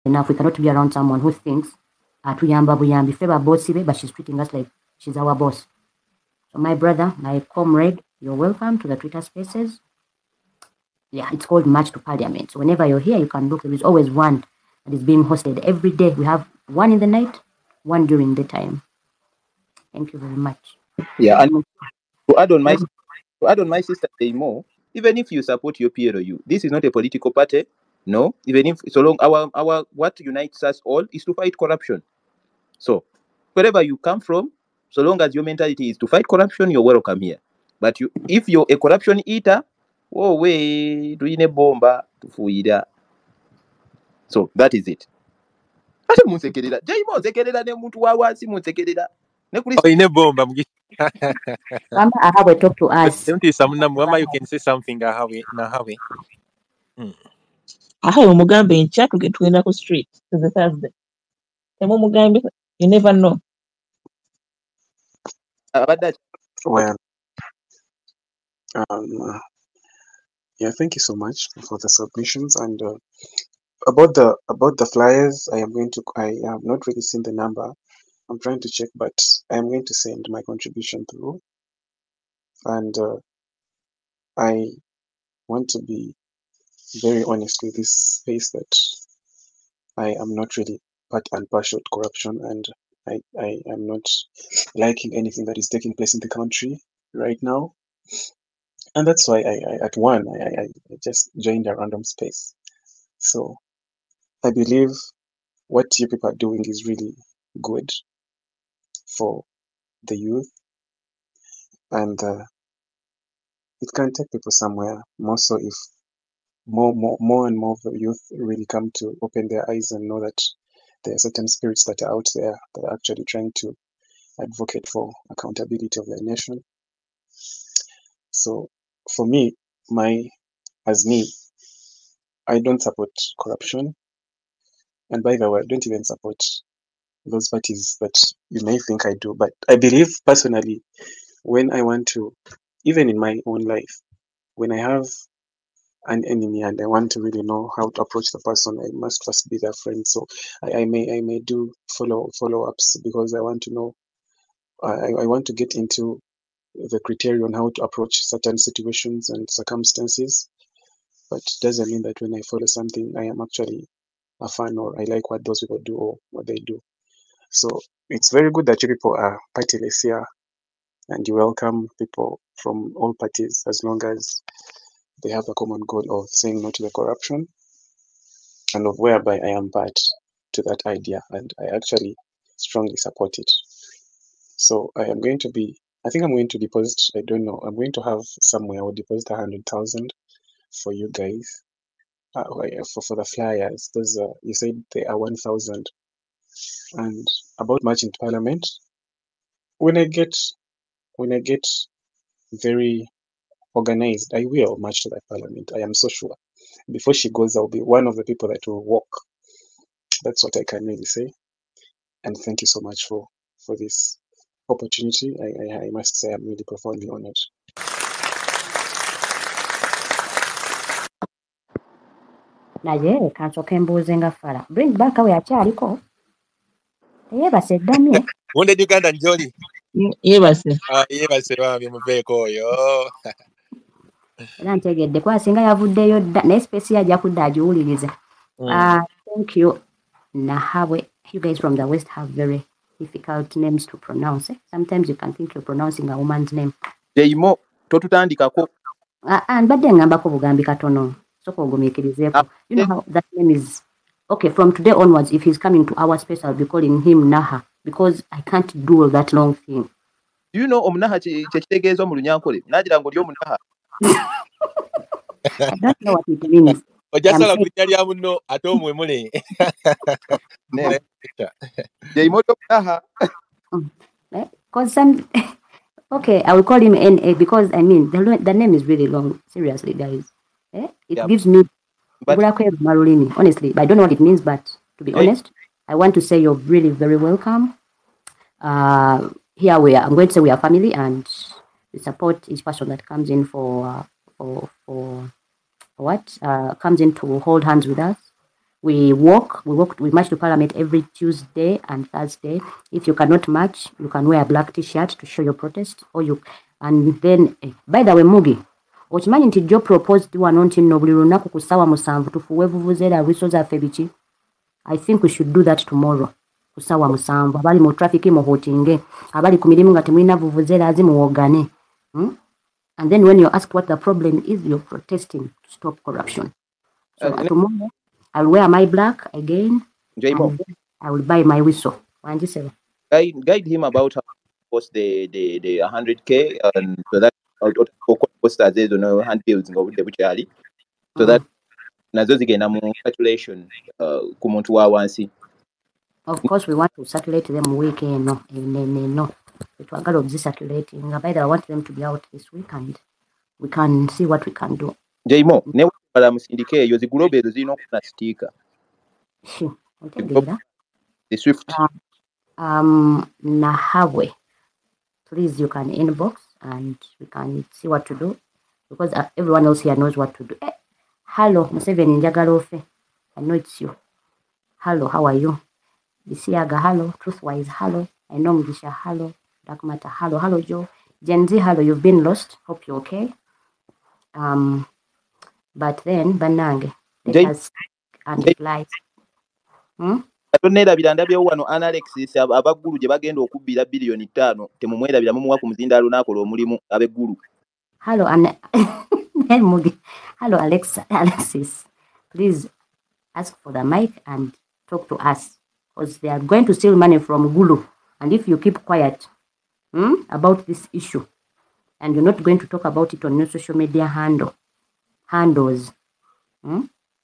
enough. We cannot be around someone who thinks tuyamba buyambi feba bossy but she's treating us like she's our boss. So my brother, my comrade, you're welcome to the Twitter Spaces. Yeah, it's called March to Parliament. So whenever you're here, you can look. There is always one that is being hosted every day. We have one in the night, one during the time. Thank you very much. Yeah, and to add on my sister Daymo, even if you support your PLU, this is not a political party. No, even if so long our what unites us all is to fight corruption. So wherever you come from, so long as your mentality is to fight corruption, you're welcome here. But if you're a corruption eater, oh way doing a bomba to fuida. So that is it. Ate munsekerera. Jayimo nsekerera ne muntu wa wansi munsekerera. Ne kuli ine bomba mugi. Mama, I have a talk to us. Mama, you can say something. I have it. Aho umugambi ncha tugenda ku street to the Thursday. Temo mugambi, you never know. Well, yeah, thank you so much for the submissions. And about the flyers, I have not really seen the number. I'm trying to check, but I am going to send my contribution through. And I want to be very honest with this space that I am not really part and parcel to corruption, and I am not liking anything that is taking place in the country right now. And that's why I just joined a random space. So I believe what you people are doing is really good for the youth, and it can take people somewhere, more so if more and more of the youth really come to open their eyes and know that there are certain spirits that are out there that are actually trying to advocate for accountability of their nation. So for me, I don't support corruption. And by the way, I don't even support those parties that you may think I do. But I believe personally, when I want to, even in my own life, when I have an enemy and I want to really know how to approach the person, I must first be their friend. So I may do follow-ups because I want to know, I want to get into the criteria on how to approach certain situations and circumstances. But it doesn't mean that when I follow something, I am actually a fan or I like what those people do or what they do. So it's very good that you people are partyless here and you welcome people from all parties as long as they have a common goal of saying no to the corruption and of whereby I am part to that idea and I actually strongly support it. So I think I'm going to deposit, I don't know, I'm going to have somewhere, I will deposit 100,000 for you guys. For the flyers, those you said they are 1,000. And about marching to Parliament, when I get very organized, I will march to that Parliament. I am so sure. Before she goes, I'll be one of the people that will walk. That's what I can really say. And thank you so much for this opportunity. I must say I'm really profoundly honored. Naye kansooka embuuze nga fala bring back we akyaliko teyeebase ddamye Wonde Uganda njoli Yeebase bambi muveeko oyo era ntegedde kwa singa yavuddeyo dda naye space yajja kudda agiwuliriza. Thank you Nahabwe. You guys from the West have very difficult names to pronounce. Sometimes you can think you're pronouncing a woman's name. Jayimo totutandikako. Mbadde ngambako bugambi katono. Soko ogumiikirizeeko. You know how that name is. Okay, from today onwards, if he's coming to our space, I'll be calling him Naha because I can't do all that long thing. Do you know omunaha kyekitegeeza mu Lunyankole? Nagira ngo oli omunaha. I don't know what it means. Ojasala kujja lya munno ate omwemule. Jayimo omunaha. Because okay, I will call him NA because I mean the name is really long. Seriously, guys. It gives me honestly, but I don't know what it means, but to be honest, I want to say you're really very welcome. Here I'm going to say we are family and we support each person that comes in for what? Comes in to hold hands with us. We march to Parliament every Tuesday and Thursday. If you cannot march, you can wear a black t-shirt to show your protest, and then, by the way, Mugi, okimanyi nti Joe proposed wano nti nno buli lunaku ku ssaawa 7 tufuwe vuvuzeera lwiso zaffe biki. I think we should do that tomorrow. Ku ssaawa 7 abali mu traffic muhootinge, abali ku mirimu nga temulina vuvuzeera zimuwogane. And then when you're asked what the problem is, you're protesting to stop corruption. So tomorrow, I'll wear my black again. And I will buy my whistle. Guide him about how to post the 100K, and so that posters there, handbills the so that nazo zigenda mu circulation ku muntu wa wansi. Of course, we want to circulate them weekend. No. Twagala obzicirculating. By the way, I want them to be out this week, and we can see what we can do. Jaimo, ne wala musindike eyo zigulobe ezo zirina okufuna sticker. The Swift. Nahawe. Please, you can inbox and we can see what to do, because everyone else here knows what to do. Hello, Museveni Njagalofe. I know it's you. Hello, how are you? Bisiaga, hello. Truthwise, hello. I know Mugisha, hello. Dark Matter, hello. Hello, Joe. Gen Z, hello. You've been lost. Hope you're okay. But then, Banange, let us and fly. Atonera ndabyewo wano Alexis abaggulu gye bagenda okubbira billion 5 temumwerabira mumuwa ku muzindaalo n'akola omulimu abeggulu. Hello, hello, Alexis. Please ask for the mic and talk to us, because they are going to steal money from Gulu. And if you keep quiet about this issue, and you're not going to talk about it on your social media handles,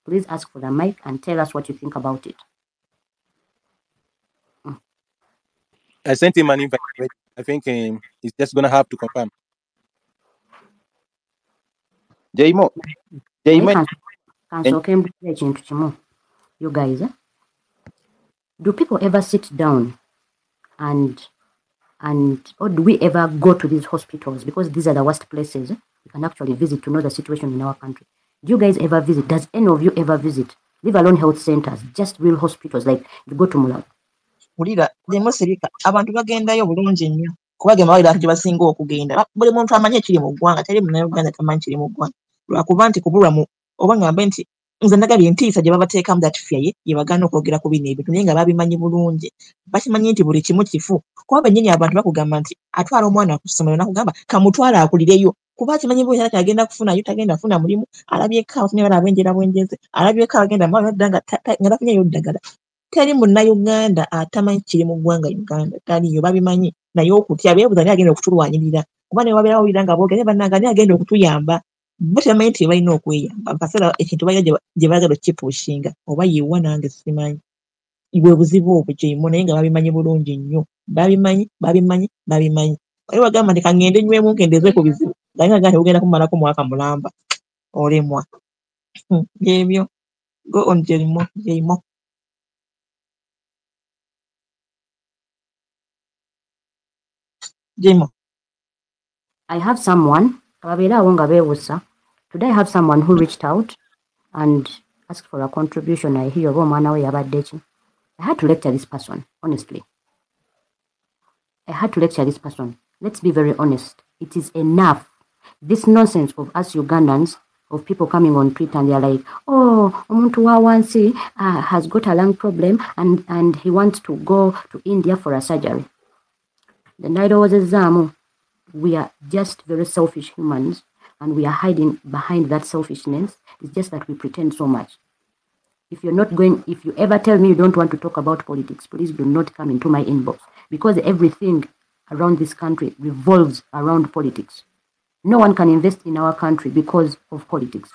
please ask for the mic and tell us what you think about it. I sent him an invite. I think he's just going to have to confirm. Jaimo. You guys, do people ever sit down and or do we ever go to these hospitals? Because these are the worst places we can actually visit to know the situation in our country. Do you guys ever visit? Does any of you ever visit? Leave alone health centers, just real hospitals, like you go to Mulago. Ulira demosirika abantu bagendayo bulungi nnyo kuba gemawulira nti basinga okugenda buli muntu amanyi ekiri mu ggwanga teri munnayuganda tamanyi kiri mu ggwanga lwakuba nti kubulwa mu oba ngambe nti nze ndagabye entiisa gye babateekamu that fear ye bagaana okwogera ku bino ebintu naye nga babimanyi bulungi bakimanyi nti buli kimu kifu kuba bennyini abantu bakugamba nti atwala omwana ku ssomero nakugamba kamutwala akulireyo kuba kimanyi bwe agenda kufunayo tagenda kufuna mulimu alabyeko abafunye bala abenjera bwenjeze alabyeko agenda mwalwadda nga tafunyeyo ddagala. Teri munnayuganda atamanyi kiri mu ggwanga Uganda taliyo babimanyi naye okutya beebuuza naye agenda okutulwanyirira kuba ne wabeerawo owulira nga boogere bannanga naye agenda okutuyamba bo tebamanyi nti balina okweyamba mu kaseera ekintu balina gye baagala okukipushinga oba yeewa nange simanyi bwe buzibu obwo Jaimo naye nga babimanyi bulungi nnyo babimanyi oye wagamba nti kangende nywemu nkendeze ku bizibu naye nga nti ugenda kumalako mwaka mulamba olemwa byebyo go on Jaimo. Jaimo. I have someone, today I have someone who reached out and asked for a contribution. I hear I had to lecture this person, honestly. Let's be very honest. It is enough. This nonsense of us Ugandans, of people coming on Twitter and they're like, oh, Omuntu wa Wansi has got a lung problem and he wants to go to India for a surgery. The Nido was a Zamu. We are just very selfish humans and we are hiding behind that selfishness. It's just that we pretend so much. If you ever tell me you don't want to talk about politics, please do not come into my inbox, because everything around this country revolves around politics. No one can invest in our country because of politics.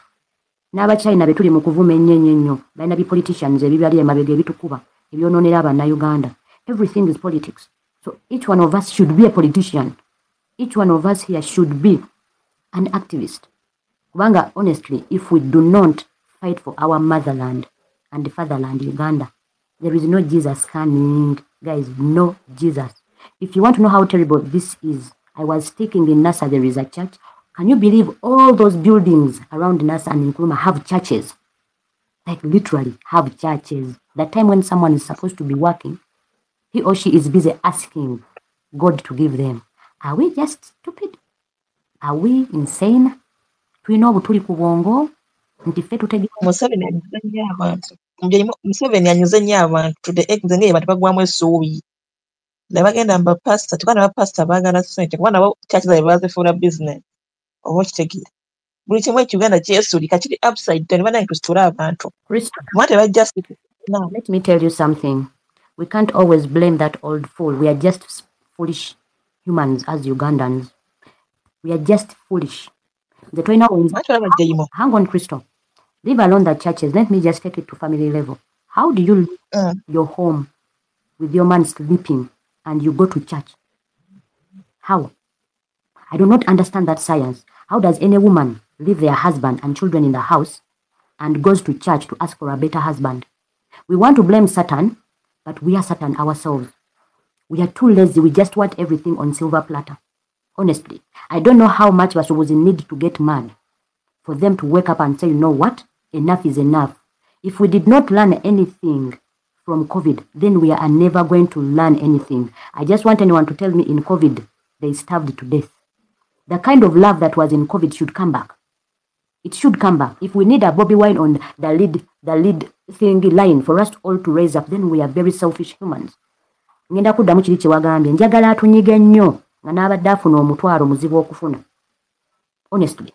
N'Abachina betuli mu kuvuma ennyo balina bi politicians ebibali emabega ebitukuba ebyononera abannayuganda. Everything is politics. So each one of us should be a politician. Each one of us here should be an activist. Kubanga, honestly, if we do not fight for our motherland and the fatherland, Uganda, there is no Jesus coming. Guys, no Jesus. If you want to know how terrible this is, I was speaking in Nasa, there is a church. Can you believe all those buildings around Nasa and Nkrumah have churches? like literally have churches. The time when someone is supposed to be working, he or she is busy asking God to give them. Are we just stupid? Are we insane? Tulina obutuli ku bwongo nti ffe tutegeera Museveni anyuze nnyo abantu. Museveni anyuze nnyo abantu to the extent ng'ebyo abantu bagwamu essuubi. Ne bagenda mu bapasita, kubanga bapasita baagala ssente, kuba nabo church zaabwe baazifuula business. Oba okitegeera. Buli kimu ekuganda kyesuulika kiri upside down bannange tusitule abantu. Christian. Kuba tebajja no. Let me tell you something. We can't always blame that old fool. We are just foolish humans as Ugandans. We are just foolish. The trainer wins. Hang on, Crystal. Leave alone the churches. Let me just take it to family level. How do you leave your home with your man sleeping and you go to church? How? I do not understand that science. How does any woman leave their husband and children in the house and goes to church to ask for a better husband? We want to blame Satan, but we are Satan ourselves. We are too lazy. We just want everything on silver platter. Honestly, I don't know how much Bashobozi need to get mad for them to wake up and say, you know what? Enough is enough. If we did not learn anything from COVID, then we are never going to learn anything. I just want anyone to tell me in COVID, they starved to death. The kind of love that was in COVID should come back. It should come back. If we need a Bobby Wine on the lead thing line for us all to raise up, then we are very selfish humans. Ngenda kuddamu kiri kye wagambye njagala atunyige nnyo nga n'abadde afuna omutwalo muzibu okufuna. Honestly.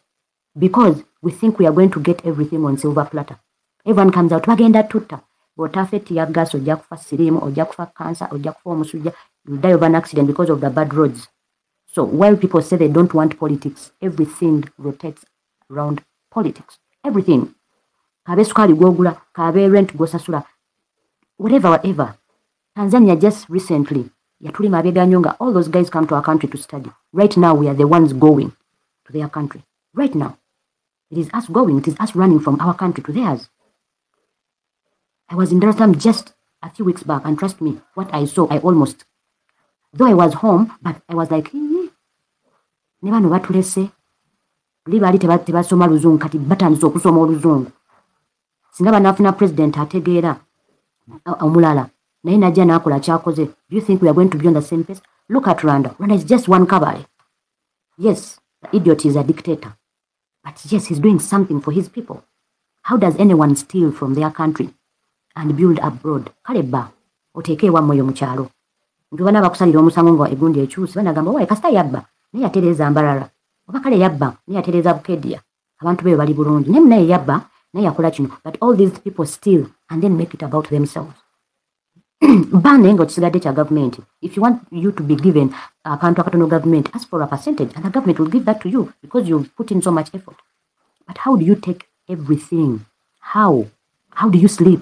Because we think we are going to get everything on silver platter. Everyone comes out, bagenda tutta. Bw'otaafa tear gas, ojja kufa siriimu, ojja kufa cancer, ojja kufa omusujja. You die of an accident because of the bad roads. So while people say they don't want politics, everything rotates around politics. Everything. Kabe sukali gwogula, kabe rent gwosasula, whatever. Tanzania just recently, Yatuli Mabega Nyonga, all those guys come to our country to study. Right now, we are the ones going to their country. Right now. It is us going. It is us running from our country to theirs. I was in Dar es Salaam just a few weeks back, and trust me, what I saw, though I was home, but I was like, never know what to say. Libali tebasoma luzungu kati batandise okusoma oluzungu. Singa banafuna president ategeera omulala. Naye najja n'akola kyakoze. Do you think we are going to be on the same pace? Look at Rwanda. Rwanda is just one kabale. Yes, the idiot is a dictator. But yes, he's doing something for his people. How does anyone steal from their country and build abroad? Kaleba, oteke wa moyo mukyalo. Njubana bakusalira omusango nga egundi ekyusi banagamba wae kasita yabba naye yatereza mbalala. Oba kale yabba naye yatereza bukedia. Abantu be bali bulungi. Naye yabba naye yakola kino. But all these people steal and then make it about themselves. Banning or Sigadecha government. If you want you to be given a contract no government, ask for a percentage and the government will give that to you because you've put in so much effort. But how do you take everything? How? How do you sleep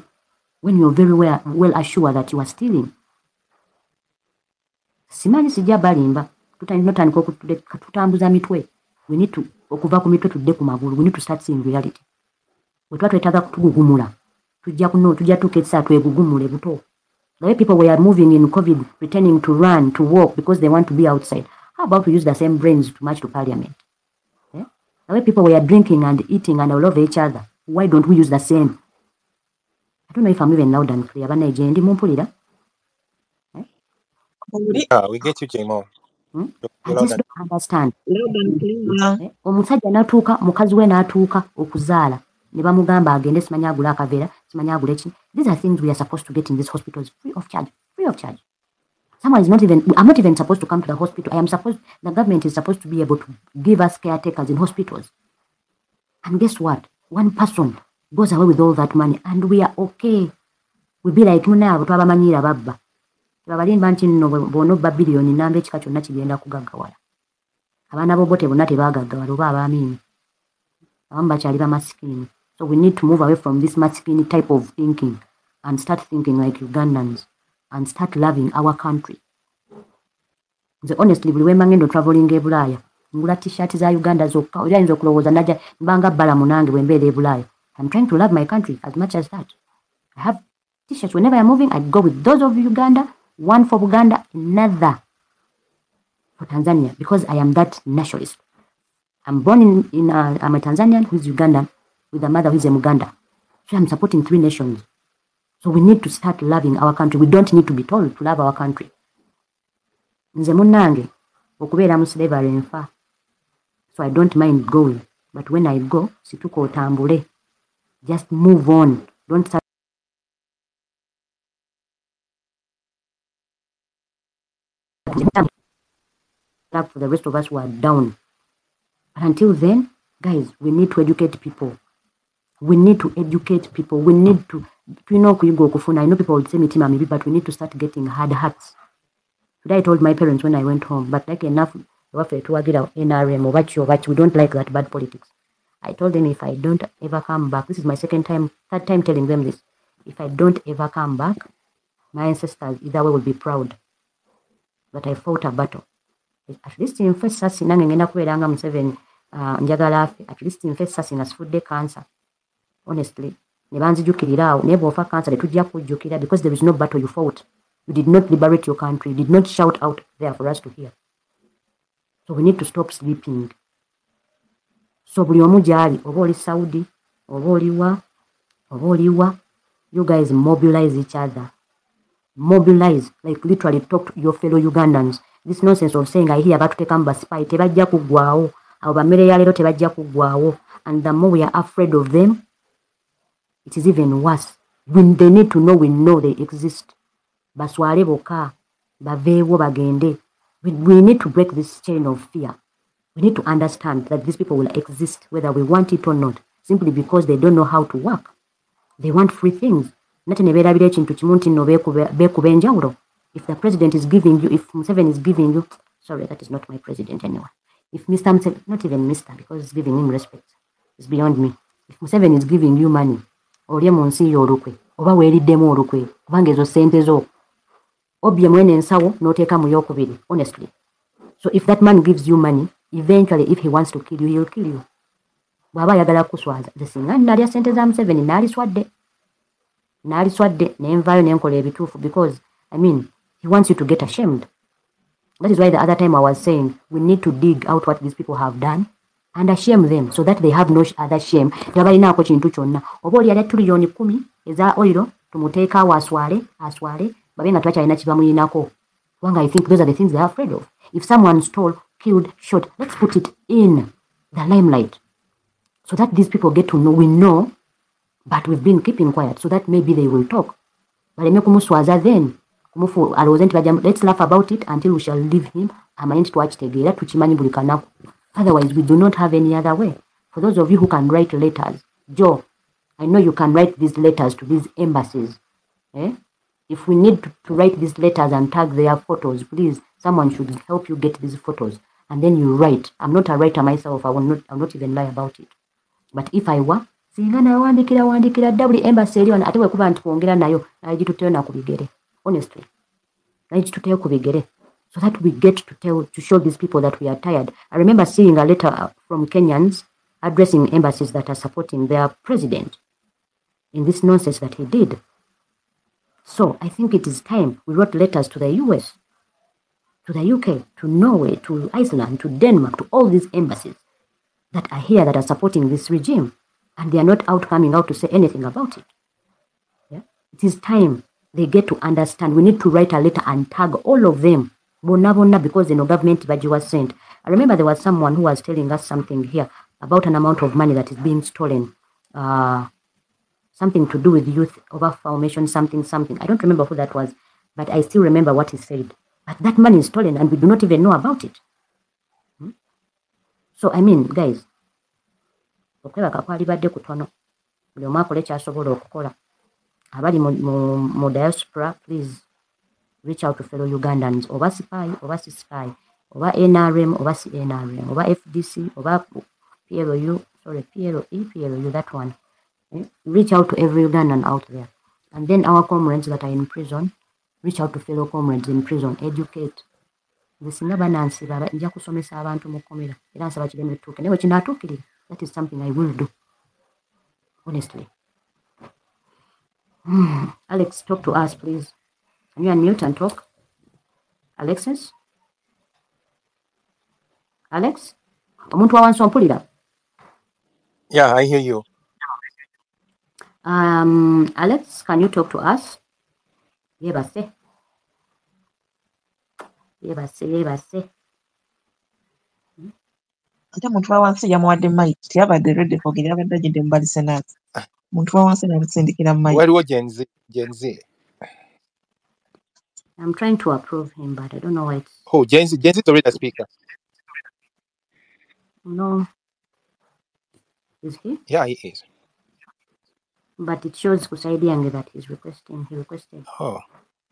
when you're very well assured that you are stealing? Simani sija balimba. Tutambuza mitwe. We need to okuva ku mitwe tudde ku magulu. We need to start seeing reality. We try to etaga kutugugumula. Tujja tuketsa twegugumule buto. The way people were moving in COVID, pretending to run, to walk because they want to be outside. How about we use the same brains to march to parliament? Yeah? The way people were drinking and eating and all over each other. Why don't we use the same? I don't know if I'm even loud and clear. But Nigeria, we get you, Jamo. I just don't understand. Omusajja n'atuuka, mukazi we n'atuuka okuzaala. Ne bamugamba agende simanya agula akaveera, simanya agula eki. These are things we are supposed to get in these hospitals free of charge. Free of charge. I'm not even supposed to come to the hospital. The government is supposed to be able to give us caretakers in hospitals. And guess what? One person goes away with all that money and we are okay. We be like, muna abo twabamanyira babba. Babalimba nti nno bonobba billion namba ekika kyonna kigenda kugaggawala. Abaana bo bote bonna tebaagaggawala oba abaamini. Abamu bakyali bamasikini. So we need to move away from this masikini type of thinking and start thinking like Ugandans and start loving our country. Honestly, buli wemba ngendo traveling e Bulaaya. Ngula t-shirt za Uganda zokka. Oyinza okulowooza najja mbanga bbala munange bwe mbeera e Bulaaya. I'm trying to love my country as much as that. I have t-shirts. Whenever I'm moving, I go with those of Uganda, one for Buganda, another for Tanzania, because I am that nationalist. I'm born I'm a Tanzanian who is Ugandan with a mother who is a Muganda. So I'm supporting 3 nations. So we need to start loving our country. We don't need to be told to love our country. Nze munnange okubeera mu slavery nfa. So I don't mind going. But when I go, situka otambule. Just move on. Don't start up for the rest of us who are down. But until then, guys, we need to educate people. We need to educate people. We need to know kufuna. I know people would say mitima maybe, but we need to start getting hard hearts. Today I told my parents when I went home, but like enough, we don't like that bad politics. I told them if I don't ever come back, this is my third time telling them this. If I don't ever come back, my ancestors either way will be proud that I fought a battle. At least in first sasi nange ngenda kubeeranga Museveni njagala afe. At least in first sasi nasifudde cancer. Honestly, ne banzijukirira awo naye bw'ofa cancer tetujja kujjukira because there is no battle you fought. You did not liberate your country. You did not shout out there for us to hear. So we need to stop sleeping. So buli omu gy'ali, oba oli Saudi, oba oliwa, you guys mobilize each other. Mobilize, like literally talk to your fellow Ugandans. This nonsense of saying I hear batutekamu baspy tebajja kuggwaawo. Abo bammere ya leero tebajja kuggwaawo. And the more we are afraid of them, it is even worse. When they need to know, we know they exist. Baswale boka, baveewo bagende. We need to break this chain of fear. We need to understand that these people will exist whether we want it or not, simply because they don't know how to work. They want free things. If the president is giving you, if Museveni is giving you, sorry, that is not my president anyway. If Mr. Museveni, not even Mr, because it's giving him respect, it's beyond me. If Museveni is giving you money, olye munsi y'olukwe, oba weeriddemu olukwe, kubanga ezo sente zo, obye mwene ensawo n'oteeka mu y'okubiri, honestly. So if that man gives you money, eventually if he wants to kill you, he'll kill you. Bw'aba ayagala kuswaza, nze singa nalya sente za Museveni naaliswadde nenvaayo nenkola ebituufu because, I mean, he wants you to get ashamed. That is why the other time I was saying we need to dig out what these people have done and shame them so that they have no other shame. Tebalinaako kintu kyonna. Oba oli yalya tuliyoni 10 eza oil tumuteekaawo aswale babe nga twakyalina kye bamuyinako. Kubanga I think those are the things they are afraid of. If someone stole, killed, shot, let's put it in the limelight so that these people get to know. We know, but we've been keeping quiet so that maybe they will talk. Baleme kumuswaza then. Let's laugh about it until we shall leave him. Otherwise, we do not have any other way. For those of you who can write letters, Joe, I know you can write these letters to these embassies. If we need to write these letters and tag their photos, please, someone should help you get these photos. And then you write. I'm not a writer myself. I will not even lie about it. But if I were, singa nawandikira double embassy eriona ate wekuba nti kwongera nayo nagituteyo nakubigere. Honestly, nagituteyo kubigere. So that we get to show these people that we are tired. I remember seeing a letter from Kenyans addressing embassies that are supporting their president in this nonsense that he did. So I think it is time we wrote letters to the US, to the UK, to Norway, to Iceland, to Denmark, to all these embassies that are here that are supporting this regime. And they are not coming out to say anything about it. Yeah? It is time they get to understand. We need to write a letter and tag all of them. Bona, because the government budget was sent. I remember there was someone who was telling us something here about an amount of money that is being stolen. Something to do with youth over formation, something. I don't remember who that was, but I still remember what he said. But that money is stolen and we do not even know about it. So, I mean, guys, okwebaka kwalibadde kutono. Buli omu akole ky'asobola okukola. Abali mu diaspora, please reach out to fellow Ugandans. Oba spy, oba NRM, oba NRM, oba FDC, oba PLOU, PLOU, that one. Reach out to every Ugandan out there. And then our comrades that are in prison, reach out to fellow comrades in prison, educate. Singa banansiba nja kusomesa abantu mu kkomera era nsaba kireme tuuke naye kinatuukirira. That is something I will do, honestly. Alex, talk to us, please. Can you unmute and talk? Alexis? Alex? Omuntu wawansi ompulira? Yeah, I hear you. Alex, can you talk to us? Yebase. ate muntu wa wansi yamuwadde mic teyabadde ready kwogera yabadde agidde mu bali senate muntu wa wansi namusindikira mic waliwo Gen Z. I'm trying to approve him, but I don't know why it's... Oh, Gen Z is already a speaker. No. Is he? Yeah, he is. But it shows Kusaidiange that he's requesting. He requested. Oh,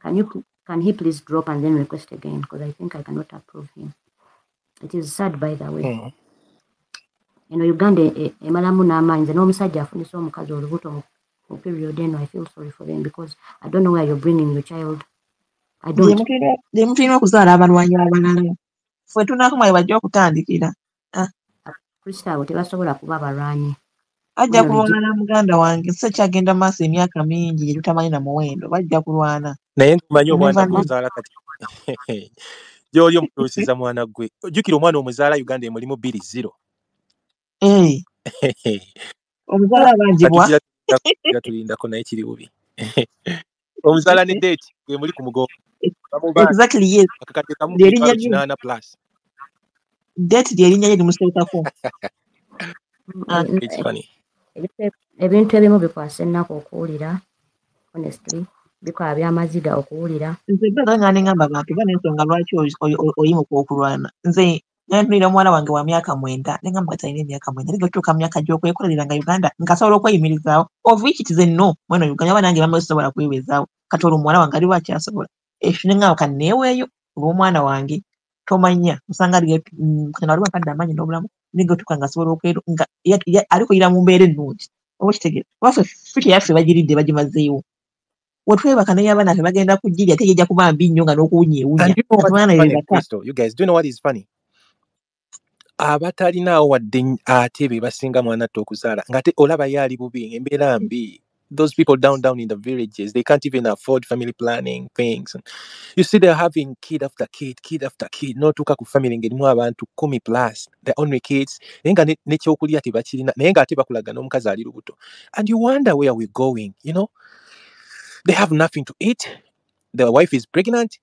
Can he please drop and then request again? Because I think I cannot approve him. It is sad, by the way. mm. Uganda emalamu n'amaanyi nze n'omusajja afunisa omukazi olubuto mu period eno. I feel sorry for them because I don't know where you're bringing your child. I don't. gye mutulina okuzaala abalwanyi abalala ffe tunakumale bajja okutandikira Krista abo tebasobola kuba balwanyi. bajja kulwana muganda wange so kyagenda maaso emyaka mingi gye tutamanyi na muwendo bajja kulwana naye ntumanyi omwana Never know. omuzaala kati gy'oli omutuusiza mwana gwe jjukira omwana omuzaala Uganda emulimu 2-0 omuzaala abangibwa tulindako naye kiri bubi omuzaala ne date emuli ku mugongo exactly yes akakadde kamu Lyerinnya lye. 8 plus date lyerinnya lye limusookako it's funny. Ebintu ebimu bikwasa ennaku okuwulira, honestly, bikola by'amaziga okuwulira. nze brother nga nengamba abantu ba n'ensonga lwaki oyimuka okulwana nze nantunira omuwala wange wa myaka 9 nengamba talina emyaka 9 ali gatuuka mu myaka gy'okwekolerera nga Uganda nkasobola okweyimirizaawo of which it is no mweno Uganda abanange bamwe sobola kwewezaawo kati olwo omuwala wange ali lwaki asobola ekyo nengamba kanneeweeyo olw'omwana wange tomanya osanga kana waliwo akadde amaanyi n'obulamu nigatuuka nga asobola okweru nga alikoyira mu mbeera ennungi oba kitegeera waffe fiti yaffe bagiridde bagimazeewo wetwebaka naye abaana ffe bagenda kugirya ate yejja kuba mbi nnyo nga n'okuwunya And you know what abaana is funny, bebaka Crystal? You guys, do you know what is funny? Abatalinawo wadde ate be basinga mwana ate okuzaala ngate olaba yali bubi embeera mbi. Those people down in the villages, they can't even afford family planning things. You see, they're having kid after kid after kid. No tuka ku family ngerimu abantu 10 plus. They're only kids. Nenga n'ekyokulya tebakirina. Naye nga ate bakulaga n'omukazi ali lubuto. And you wonder where we're going, you know? They have nothing to eat. The wife is pregnant.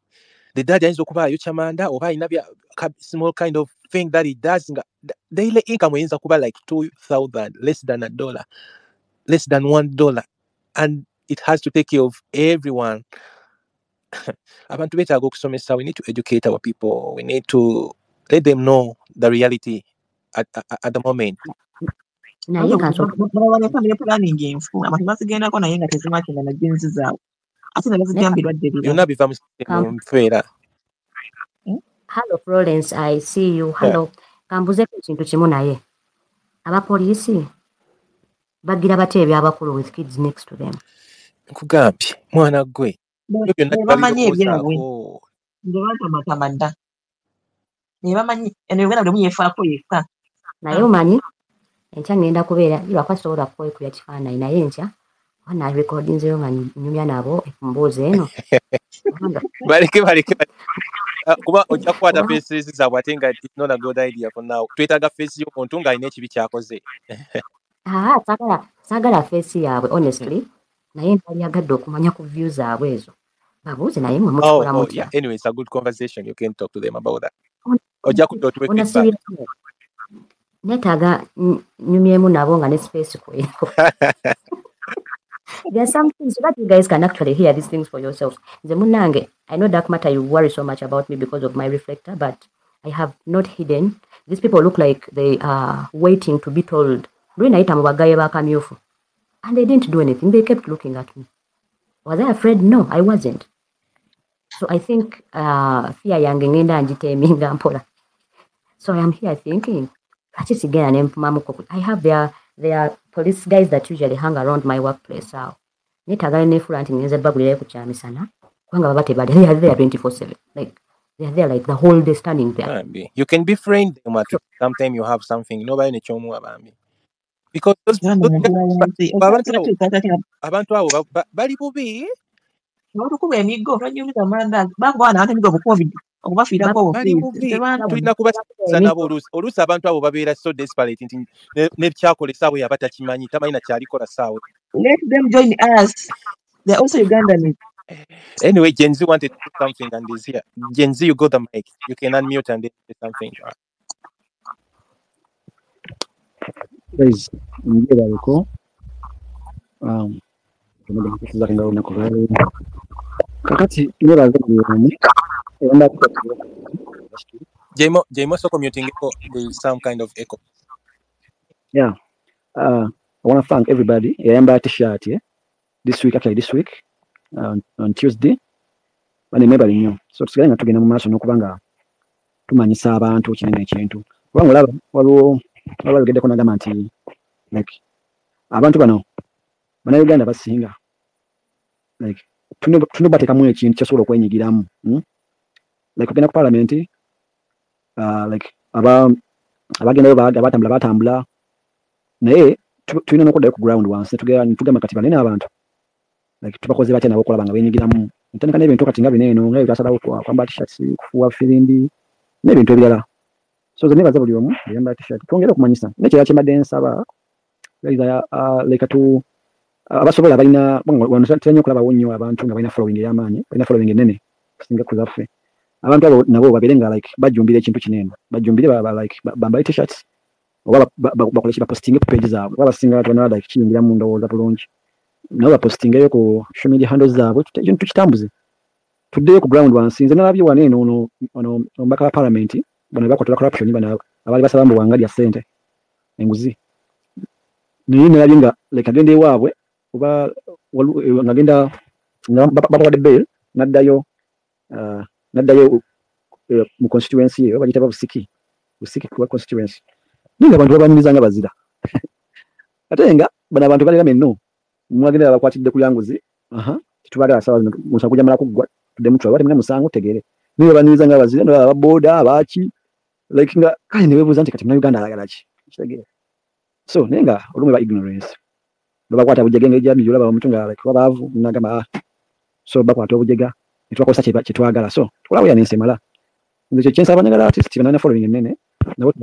The dad ayinza okuba ayokya oba ayina small kind of thing that he does. Daily income ayinza kuba like 2,000, less than $1, less than $1. And it has to take care of everyone. Abantu betaaga okusomesa. We need to educate our people. We need to let them know the reality at the moment. Naye balawa family planning enfu abantu bazigendako naye nga tezimakina na jinsi zaabwe ate ne bazijambirwa ddebira Byonna biva mu system nfeera. Hello Florence, I see you. Hello. Kambuzeeko ekintu kimu naye. Abapoliisi bagira bate ebyabakulu with kids next to them. Nkugambye mwana gwe. bamanyi ebyabwe nze bantamatama dda naye bamanyi eno Uganda buli omu yeefaako yekka Naye omanyi enkya ngenda kubeera lwakwasobola kwekuya kifaananyi naye enkya wana recordinzeyo nga nyumya nabo emboozi eno. baleke kuba ojja kukwata faces zaabwe ate nga it's not a good idea for now. Twetaaga face y'omuntu ng'alina ekibi kyakoze. Saagala feesi yaabwe honestly naye ntaliyagadde okumanya ku view zaabwe ezo babuuze naye mwe mukikola mutya. Yeah. Anyway, it's a good conversation. You can talk to them about that. Ojja kutotweka netaaga nyumyemu nabo nga ne space kweko. There are some things so that you guys can actually hear these things for yourselves. Nze munnange, I know dark matter you worry so much about me because of my reflector, but I have not hidden. These people look like they are waiting to be told. Lwenayita mu bagaye b'akamyufu. And they didn't do anything. They kept looking at me. Was I afraid? No, I wasn't. So I think fear yange ngenda njiteminga mpola. So I am here thinking, I have their police guys that usually hang around my workplace. Netagala nefulanti ngenze bagulire ku kyamisana. Kwanga babate bali they are there 24/7. Like they are there like the whole day standing there. You can befriend them at sometimes you have something. Nobody ne chomu abambi. Because abantu abo bali bubi. N'otukuba emiggo tonyumiza amanda bagwana ate emiggo bu covid okubafiirako bali obufiizi bubi tebantu tulina kubasikiriza nabo oluusi abantu abo babeera so desperate nti nekyakola essaawa yaba takimanyi tamanyi nakyalikola ssaawa. let them join us, they're also Ugandan. Anyway, Gen Z wanted to do something and is here. Gen Z, you got the mic, you can unmute and say something. Guys, mjira yuko tunakusiza kinga unakolale kakati nora zamu enda Jmo so commuting echo, there is some kind of echo. Yeah, I want to thank everybody. Yamba t-shirt this week, actually this week on Tuesday bani mebali nnyo so tusigale nga tugenda mu maaso n'okubanga tumanyisa abantu kinene ekintu kubanga olaba waliwo yogeddeko nagamba nti like abantu bano bannayuganda basinga like tunobateekamu ekintu kyasobola okwenyigiramu like ogenda ku palamenti like abagendayo batambula naye tulina n'okuddayo ku ground wansi netugamba kati banene abantu like tubakoze batya nabo okulaba nga beenyigiramu ntandika n'ebintu kati nga bineeno nga byasalawo kwamba t-shirts kufuuwa firimbi n'ebintu ebirala so ze nebaza buli omu eyamba t-shirt twongere okumanyisa nekirala kyembadde nsaba leka abasobola balina tulina okulabawo nnyo abantu nga balina following ey'amaanyi balina following enene kusinga ku zaffe abantu abo nabo babeere nga like bajjumbira ekintu kinene bajjumbire like bambale t-shirts oba bakole ki bapostinge ku page zaabwe oba basinga tubona like kiyingira mu ndowooza bulungi nabo bapostingeyo ku social media handles zaabwe ekintu tukitambuze tuddeyo ku ground wansi nze nalabye wane eno omubaka wa parliament bano bakwatibwa corruption bano abaali basaba mbu wangalya ssente enguzi naye nalabye nga like agenda ewaabwe oba ngagenda babawadde bail naddayo mu constituency eyo bagiyita busiki kuwa constituency naye nga abantu babaniriza nga bazira ate nga bano abantu balera menno mwagenda bakwatidde ku yanguzi titubaagala sawa musango kujamala kuggwa tudde mutwa bati musango tegere naye babaniriza nga bazira no ababoda abaaki like nga kale ne weebuuza nti kati Uganda ayagala ki kitegere so naye nga olumu ba ignorance bakwata obujega ng'ejja bijula bamutu nga like wabaavu nagamba so bakwata obujega netwakosa kye twagala so tukolawo yanensemala nze kyo kyensaba njagala artist banana following ennene nabo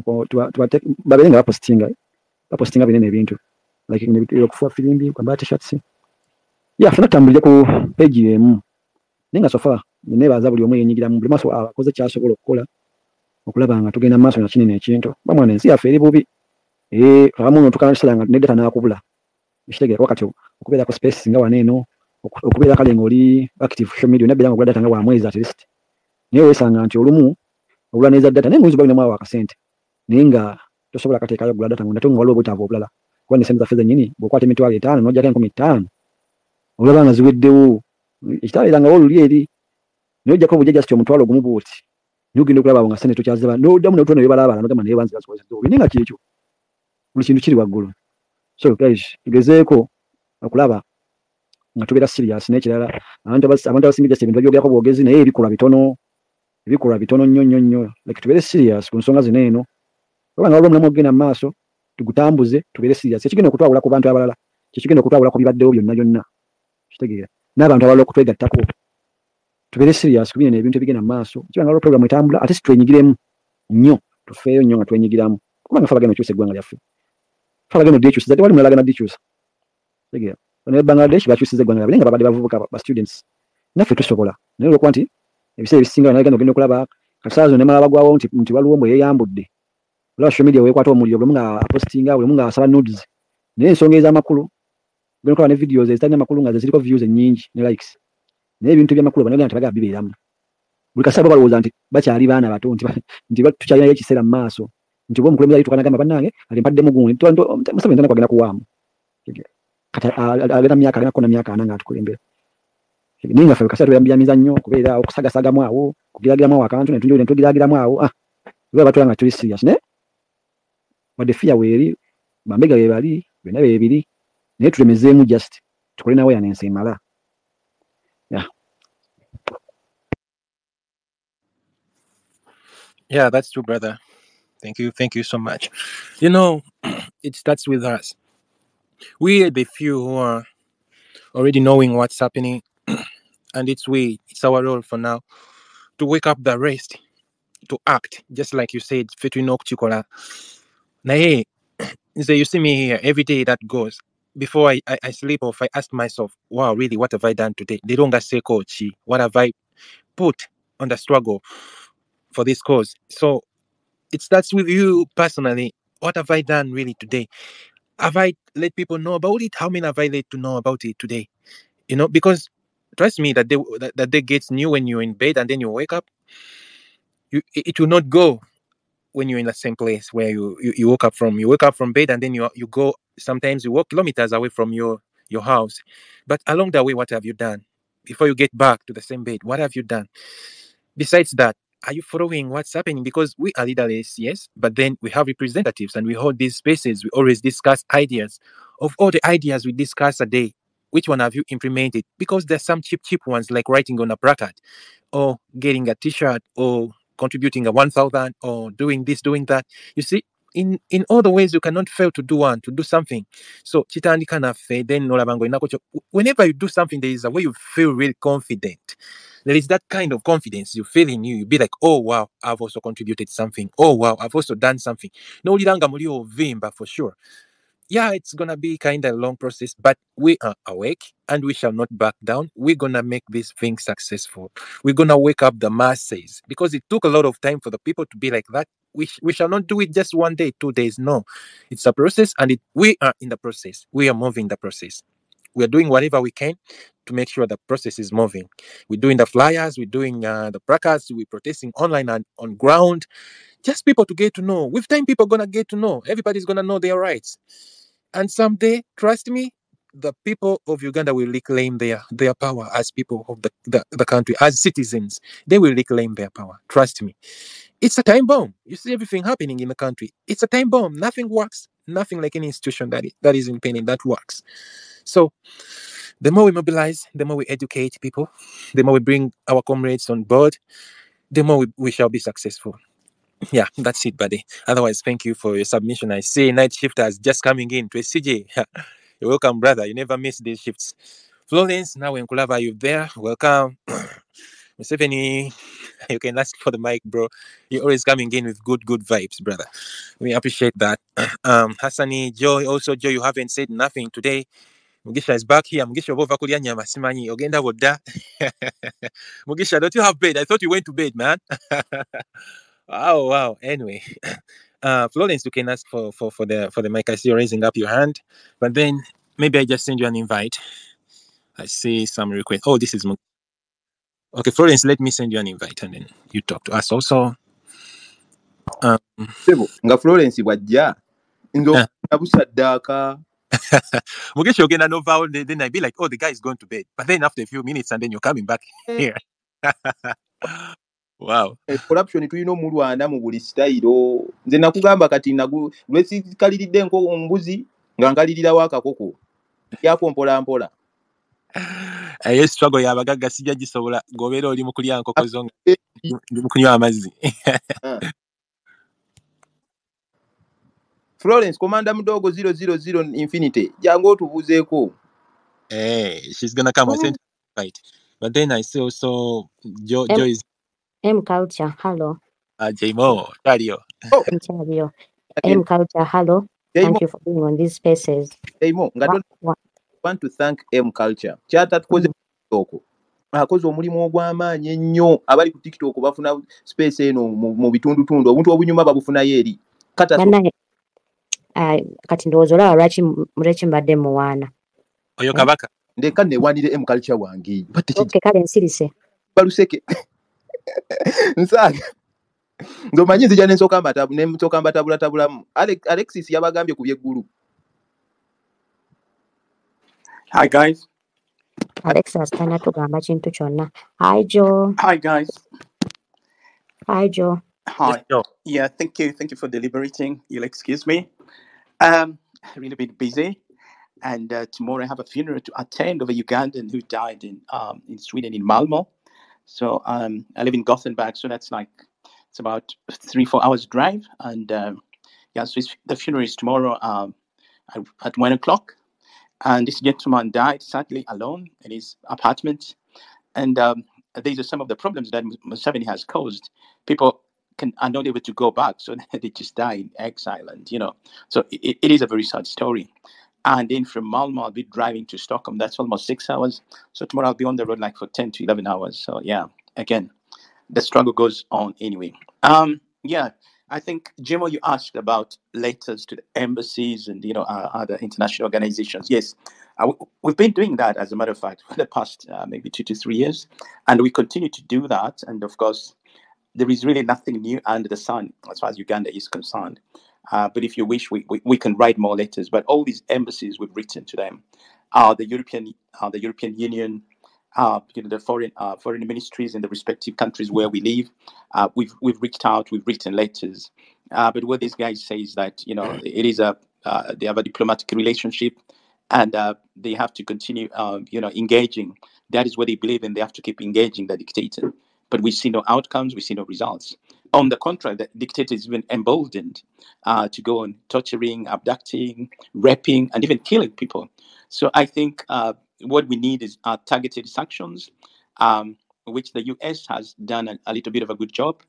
babeere nga bapostinga binene ebintu like okufuwa firimbi kwambala t-shirts fena tutambulire ku page emu naye nga sofa nebaza buli omu yenyigiramu buli maaso akoze kyasobola okukola okulaba nga tugenda maaso na kinene ekintu bamwana ensi yaffe eri bubi abamu notukana kisala nga nedata nakubula ekitegeera wakati okubeera ku space nga waneeno okubeera kale ng'oli active social media nabeera nga ogula data nga wa mwezi at least naye weesanga nti olumu ogula neza data naye ngaoyinza balinamu awo akasente naye nga tosobola kateekayo ogula data nate nga waliwo obwetaavu obulala kuba nesente zaffe zennyini bw'okwata emitwalo 5 n'ojjako 50 olaba nga ziweddewo ekitaleerangawo oluli eri naye ojjako obujja just omutwalo gumu bwoti naye ogenda okulaba awo nga sente tokyaziba n'oddamu notona byebalabala nogamba naye banzi bazikozesa obi naye nga kyekyo buli kintu kiri waggulu so guys tugezeeko okulaba nga tubeera serious n'ekirala abantu abasinga just ebintu babyogerako bwogezi naye ebikolwa bitono nnyo like tubeere serious ku nsonga zino eno oba nga waliwo omulamu ogenda mu maaso tugutambuze tubeere serious ekigenda okutwawula ku bantu abalala kyekigenda okutwawula ku bibaddewo byonna kitegeera n'abantu abalala okutwegattako tubeere serious ku bino ebintu ebigenda mu maaso kiba nga waliwo program etambula ate twenyigiremu nnyo tufeeyo nnyo nga twenyigiramu kubanga fe abagenda okyusa eggwanga lyaffe fe abagenda odyekyusiza tewali mulala agenda ddikyusa kitegeera ne Bangladesh bakyusiza eggwanga lyabwe nga babadde bavubuka ba students naffe tusobola naye olwokuba nti ebiseera ebisinga banagenda ogenda okulaba kasaazo nemala bagwawo nti waliwo mbwe yeeyambudde olaba social media weekwata omuliro buli omu nga apostinga buli omu nga asaba nudes naye ensonga ez'amakulu ogenda okulaba ne videos ezitalina amakulu nga ziriko views ennyingi ne likes naye ebintu by'amakulu banagenda tebagala bibeeramu buli kaseera balowooza nti bakyali baana bato nti tukyalinayo ekiseera mu maaso nti oba omukulembeze ayituka nagamba bannange alimpaddemu gundi musaba entana kwagenda kuwaamu kati alina myaka alina kona myaka 4 nga atukulembera naye nga ffe kaseera tuyambiyamiza nnyo okubeera okusagasagamu awo kugiragiramu awo akantu netugiragiramu awo oba batula nga tuli serious naye wadde fiya weeri bambega be bali byonna beebiri naye tulemezeemu just tukole nawe yanensi emala Yeah, that's true, brother. Thank you so much. You know, it starts with us. We are the few who are already knowing what's happening, and it's our role for now to wake up the rest, to act, just like you said, Fetwinok Chikola. Naye, you see me here every day that goes. Before I sleep off, I ask myself, wow, really, what have I done today? They don't say, coach, what have I put on the struggle for this cause? So it starts with you personally. What have I done really today? Have I let people know about it? How many have I let to know about it today? Because trust me, that day gets new when you're in bed and then you wake up. It will not go when you're in the same place where you woke up from. You wake up from bed and then you go. Sometimes you walk kilometers away from your house, but along the way, what have you done? Before you get back to the same bed, what have you done? Besides that, are you following what's happening? Because we are leaderless, yes, but then we have representatives and we hold these spaces. We always discuss ideas. Of all the ideas we discuss a day, which one have you implemented? Because there's some cheap ones like writing on a placard or getting a t-shirt or contributing a 1,000 or doing this, doing that. You see, in all the ways you cannot fail to do something. So chitandika naffe, then nolabango inakocho. Whenever you do something, there is a way you feel really confident. There is that kind of confidence you feel in you. You be like, oh wow, I've also contributed something. Oh wow, I've also done something. No liranga muri ovimba for sure. Yeah, it's gonna be kind of a long process, but we are awake and we shall not back down. We're gonna make this thing successful. We're gonna wake up the masses because it took a lot of time for the people to be like that. We shall not do it just 1 day, 2 days. No, it's a process, and we are in the process. We are moving the process. We are doing whatever we can to make sure the process is moving. We're doing the flyers, we're doing the placards, we're protesting online and on ground. Just people to get to know. With time, people are gonna get to know. Everybody's gonna know their rights. And someday, trust me, the people of Uganda will reclaim their power as people of the country, as citizens. They will reclaim their power. Trust me. It's a time bomb. You see everything happening in the country. It's a time bomb. Nothing works. Nothing like any institution that is independent that works. So the more we mobilize, the more we educate people, the more we bring our comrades on board, the more we shall be successful. Yeah, that's it, buddy. Otherwise, thank you for your submission. I see night shifters just coming in to CJ. You're welcome, brother. You never miss these shifts. Florence, now when Kulava, you there? Welcome. Museveni, you can ask for the mic, bro. You're always coming in with good vibes, brother. We appreciate that. Hassani, Joy, also Joy, you haven't said nothing today. Mugisha is back here. Mugisha bova kulia nyama simanyi ogenda boda. Mugisha, don't you have bed? I thought you went to bed, man. Wow. Anyway, Florence, you can ask for the mic. I see you raising up your hand, but then maybe I just send you an invite. I see some request. Oh, this is okay. Florence, let me send you an invite, and then you talk to us also. Sebo nga Florence bwajja ndo nabusaddaka. Mugisha, you're gonna know vowel. Then I'd be like, oh, the guy is going to bed. But then after a few minutes, and then you're coming back here. Wow. Corruption tulina omulwana mu buli sitayiro. Nze nakugamba kati lwesikaliridde mbuzi nga nkalirirawo akakoko yako mpola. Ayo struggle y'abagagga sijja gisobola gobeera oli mu kulya nkoko zo ndi mu kunywa amazzi. Florence, Commander Mudogo 000 Infinity. Jango otubuzeeko. She's gonna come. I sent her right. But then I see also Joe is M Culture, hello. Jmo, Dario. M Culture, hello. Thank you for being on these spaces. Jmo, want to thank M Culture. Chata tukoze TikTok. Akoze omulimu ogw'amaanyi ennyo abali ku TikTok bafuna space eno mu bitundutundu obuntu obunyuma babufunayo eri. Kati ndowooza olaba lwaki muleki mbadde muwaana. Oyo kabaka. Ndeka newanire M Culture wange. Okay, kale nsirise. Baluseke. Nsaga. Ndo manyi nzija n'ensooka mbatabula. Alexis yabagambye ku by'eggulu. Hi guys. Alexis tana tugamba kintu kyonna. Hi Joe. Hi guys. Hi Joe. Hi. Yes, Joe. Yeah, thank you for deliberating. You'll excuse me. Really bit busy, and tomorrow I have a funeral to attend of a Ugandan who died in Sweden, in Malmö. So I live in Gothenburg, so that's like it's about 3-4 hours drive, and so the funeral is tomorrow at 1:00. And this gentleman died sadly alone in his apartment, and these are some of the problems that Museveni has caused. People are not able to go back, so they just die in exile, and so it is a very sad story. And then from Malmo, I'll be driving to Stockholm. That's almost 6 hours. So tomorrow I'll be on the road like for 10 to 11 hours. So yeah, again, the struggle goes on anyway. Yeah, I think, Jimo, you asked about letters to the embassies and other international organizations. Yes, we've been doing that, as a matter of fact, for the past maybe 2 to 3 years, and we continue to do that. And of course, there is really nothing new under the sun as far as Uganda is concerned. But if you wish, we can write more letters. But all these embassies we've written to them, the European Union, the foreign ministries in the respective countries where we live, we've reached out, we've written letters. But what these guys say is that it is they have a diplomatic relationship, and they have to continue engaging. That is what they believe in. They have to keep engaging the dictator. But we see no outcomes, we see no results. On the contrary, the dictator is even emboldened to go on torturing, abducting, raping, and even killing people. So I think what we need is targeted sanctions, which the US has done a little bit of a good job,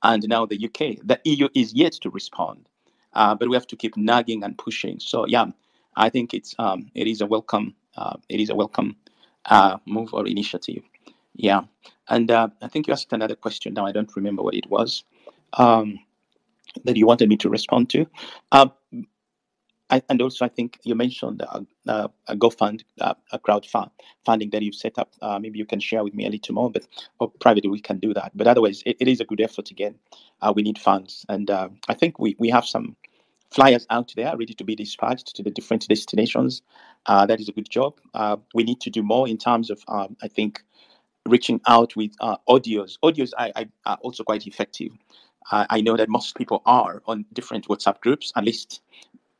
and now the UK. The EU is yet to respond, but we have to keep nagging and pushing. So yeah, I think it is a welcome move or initiative. Yeah, and I think you asked another question. Now I don't remember what it was that you wanted me to respond to. And also, I think you mentioned a GoFund, a crowdfunding that you've set up. Maybe you can share with me a little more, or privately we can do that. But otherwise, it is a good effort again. We need funds, and I think we have some flyers out there ready to be dispatched to the different destinations. That is a good job. We need to do more in terms of, I think, reaching out with audios. Audios are also quite effective. I know that most people are on different WhatsApp groups, at least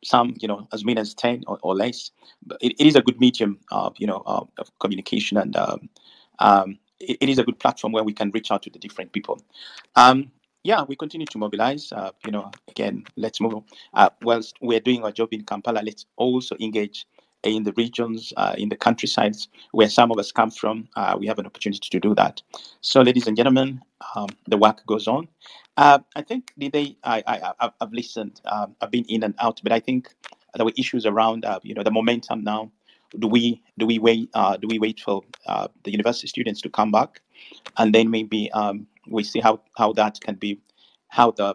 some, as many as 10 or less. But it is a good medium of communication, and it is a good platform where we can reach out to the different people. Yeah, we continue to mobilize. Again, let's move. Whilst we're doing our job in Kampala, let's also engage in the regions, in the countrysides where some of us come from. We have an opportunity to do that. So, ladies and gentlemen, the work goes on. I think I've listened. I've been in and out, but I think there were issues around the momentum now. Do we wait? Do we wait for the university students to come back, and then maybe we see how that can be, how the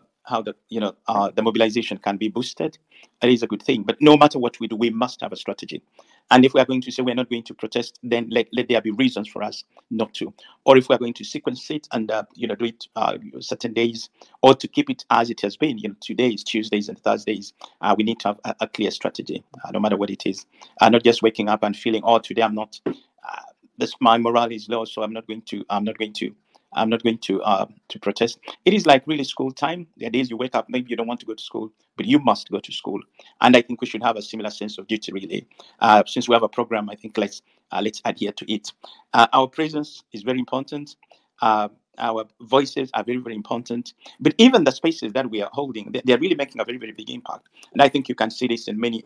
mobilization can be boosted? It is a good thing. But no matter what we do, we must have a strategy. And if we are going to say we're not going to protest, then let there be reasons for us not to. Or if we are going to sequence it and do it certain days, or to keep it as it has been, Tuesdays, Tuesdays, and Thursdays, we need to have a clear strategy, no matter what it is. Not just waking up and feeling, oh, today I'm not. My morale is low, so I'm not going to protest. It is like really school time. There are days you wake up, maybe you don't want to go to school, but you must go to school. And I think we should have a similar sense of duty, really. Since we have a program, I think let's adhere to it. Our presence is very important. Our voices are very, very important. But even the spaces that we are holding, they're really making a very, very big impact. And I think you can see this in many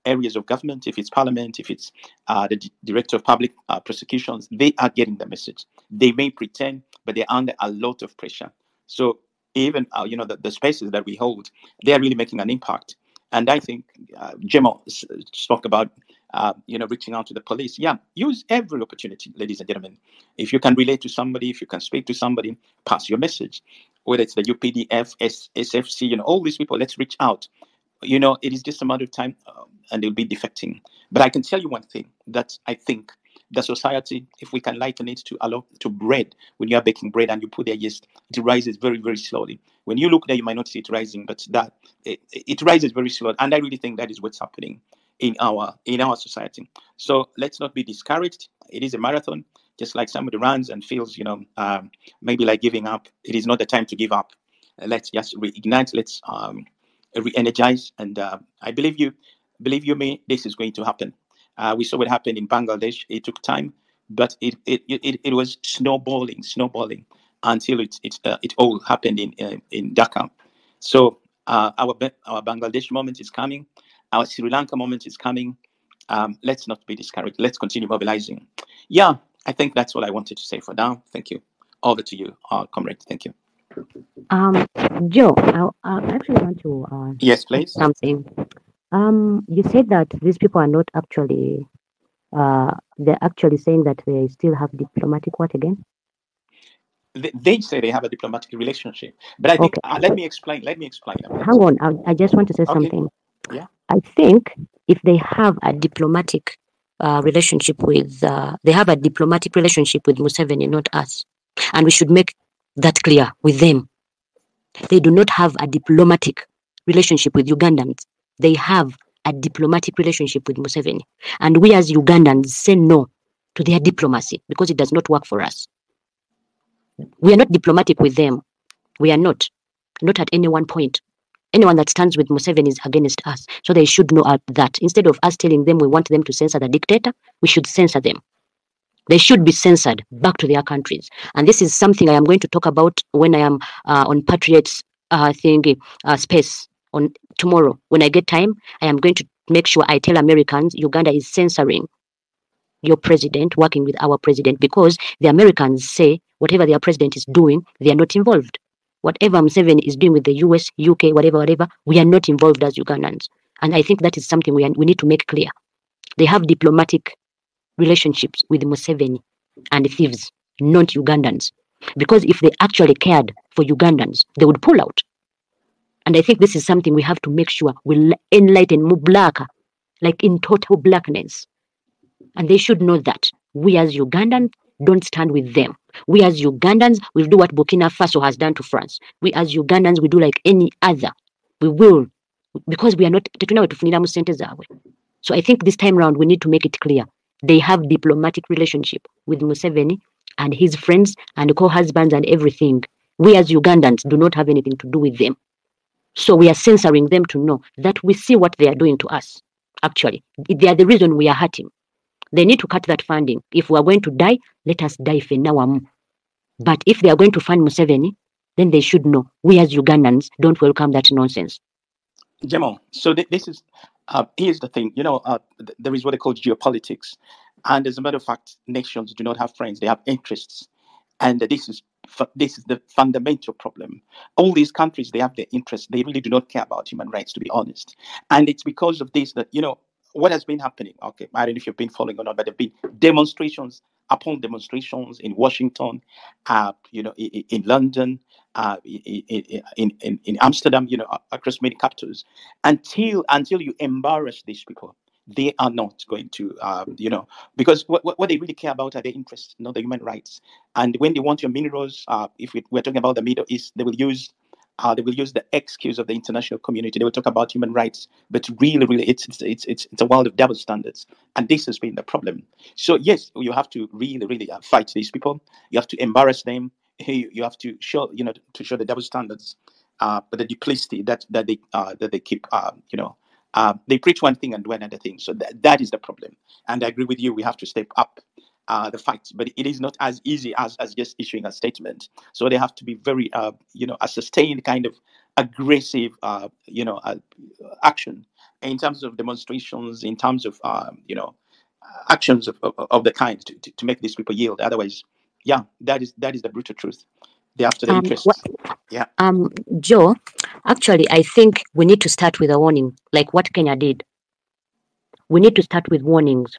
areas of government. If it's parliament, if it's the director of public prosecutions, they are getting the message. They may pretend, but they're under a lot of pressure. So even the spaces that we hold, they are really making an impact. And I think Jemo spoke about reaching out to the police. Yeah, use every opportunity, ladies and gentlemen. If you can relate to somebody, if you can speak to somebody, pass your message. Whether it's the UPDF, SFC, all these people, let's reach out. It is just a matter of time, and they'll be defecting. But I can tell you one thing, that I think the society, if we can liken it to bread, when you are baking bread and you put the yeast, it rises very, very slowly. When you look there, you might not see it rising, but that it rises very slowly. And I really think that is what's happening in our society. So let's not be discouraged. It is a marathon. Just like somebody runs and feels, maybe like giving up, it is not the time to give up. Let's just reignite. Let's re-energize, and I believe you me, this is going to happen. We saw what happened in Bangladesh. It took time, but it was snowballing until it all happened in Dhaka. So our Bangladesh moment is coming. Our Sri Lanka moment is coming. Let's not be discouraged. Let's continue mobilizing. Yeah, I think that's what I wanted to say for now. Thank you. Over to you, comrade. Thank you. Joe, I actually want to Yes, ask please. something. You said that these people are not actually, they're actually saying that they still have diplomatic what again? They say they have a diplomatic relationship, but I think Okay. let me explain. Let me explain. Hang on, I just want to say Okay. something. Yeah. I think if they have a diplomatic relationship with, they have a diplomatic relationship with Museveni, not us, and we should make that clear with them. They do not have a diplomatic relationship with Ugandans. They have a diplomatic relationship with Museveni, and we as Ugandans say no to their diplomacy because it does not work for us. We are not diplomatic with them. We are not at any one point. Anyone that stands with Museveni is against us. So they should know that. Instead of us telling them we want them to censor the dictator, we should censor them. They should be censored back to their countries. And this is something I am going to talk about when I am on Patriots space on tomorrow. When I get time, I am going to make sure I tell Americans Uganda is censoring your president, working with our president, because the Americans say whatever their president is doing, they are not involved. Whatever Museveni is doing with the US, UK, whatever, we are not involved as Ugandans. And I think that is something we need to make clear. They have diplomatic relationships with Museveni and thieves, not Ugandans. Because if they actually cared for Ugandans, they would pull out. And I think this is something we have to make sure we enlighten Mublaka, like in total blackness. And they should know that we as Ugandans don't stand with them. We as Ugandans will do what Burkina Faso has done to France. We as Ugandans, we do like any other. We will, because we are not. So I think this time round, we need to make it clear. They have diplomatic relationship with Museveni and his friends and co-husbands and everything. We as Ugandans do not have anything to do with them. So we are censoring them to know that we see what they are doing to us. Actually, they are the reason we are hurting. They need to cut that funding. If we are going to die, let us die for now. But if they are going to fund Museveni, then they should know we as Ugandans don't welcome that nonsense. Jemo, so this is, here's the thing, there is what they call geopolitics. And as a matter of fact, nations do not have friends, they have interests. And this is the fundamental problem. All these countries, they have their interests. They really do not care about human rights, to be honest. And it's because of this that, what has been happening. Okay, I don't know if you've been following or not, but there have been demonstrations upon demonstrations in Washington, in London, in Amsterdam, across many capitals. Until you embarrass these people, they are not going to, because what they really care about are their interests, not the human rights. And when they want your minerals, if we're talking about the Middle East, they will use the excuse of the international community. They will talk about human rights, but really, it's a world of double standards, and this has been the problem. So yes, you have to really fight these people. You have to embarrass them. You have to show the double standards, but the duplicity that they keep. They preach one thing and do another thing. So that is the problem. And I agree with you. We have to step up the fight, but it is not as easy as just issuing a statement. So they have to be very, a sustained kind of aggressive, action in terms of demonstrations, in terms of, actions of the kind to make these people yield. Otherwise, yeah, that is the brutal truth. They're after the interests. Yeah. Joe, actually, I think we need to start with a warning, like what Kenya did. We need to start with warnings,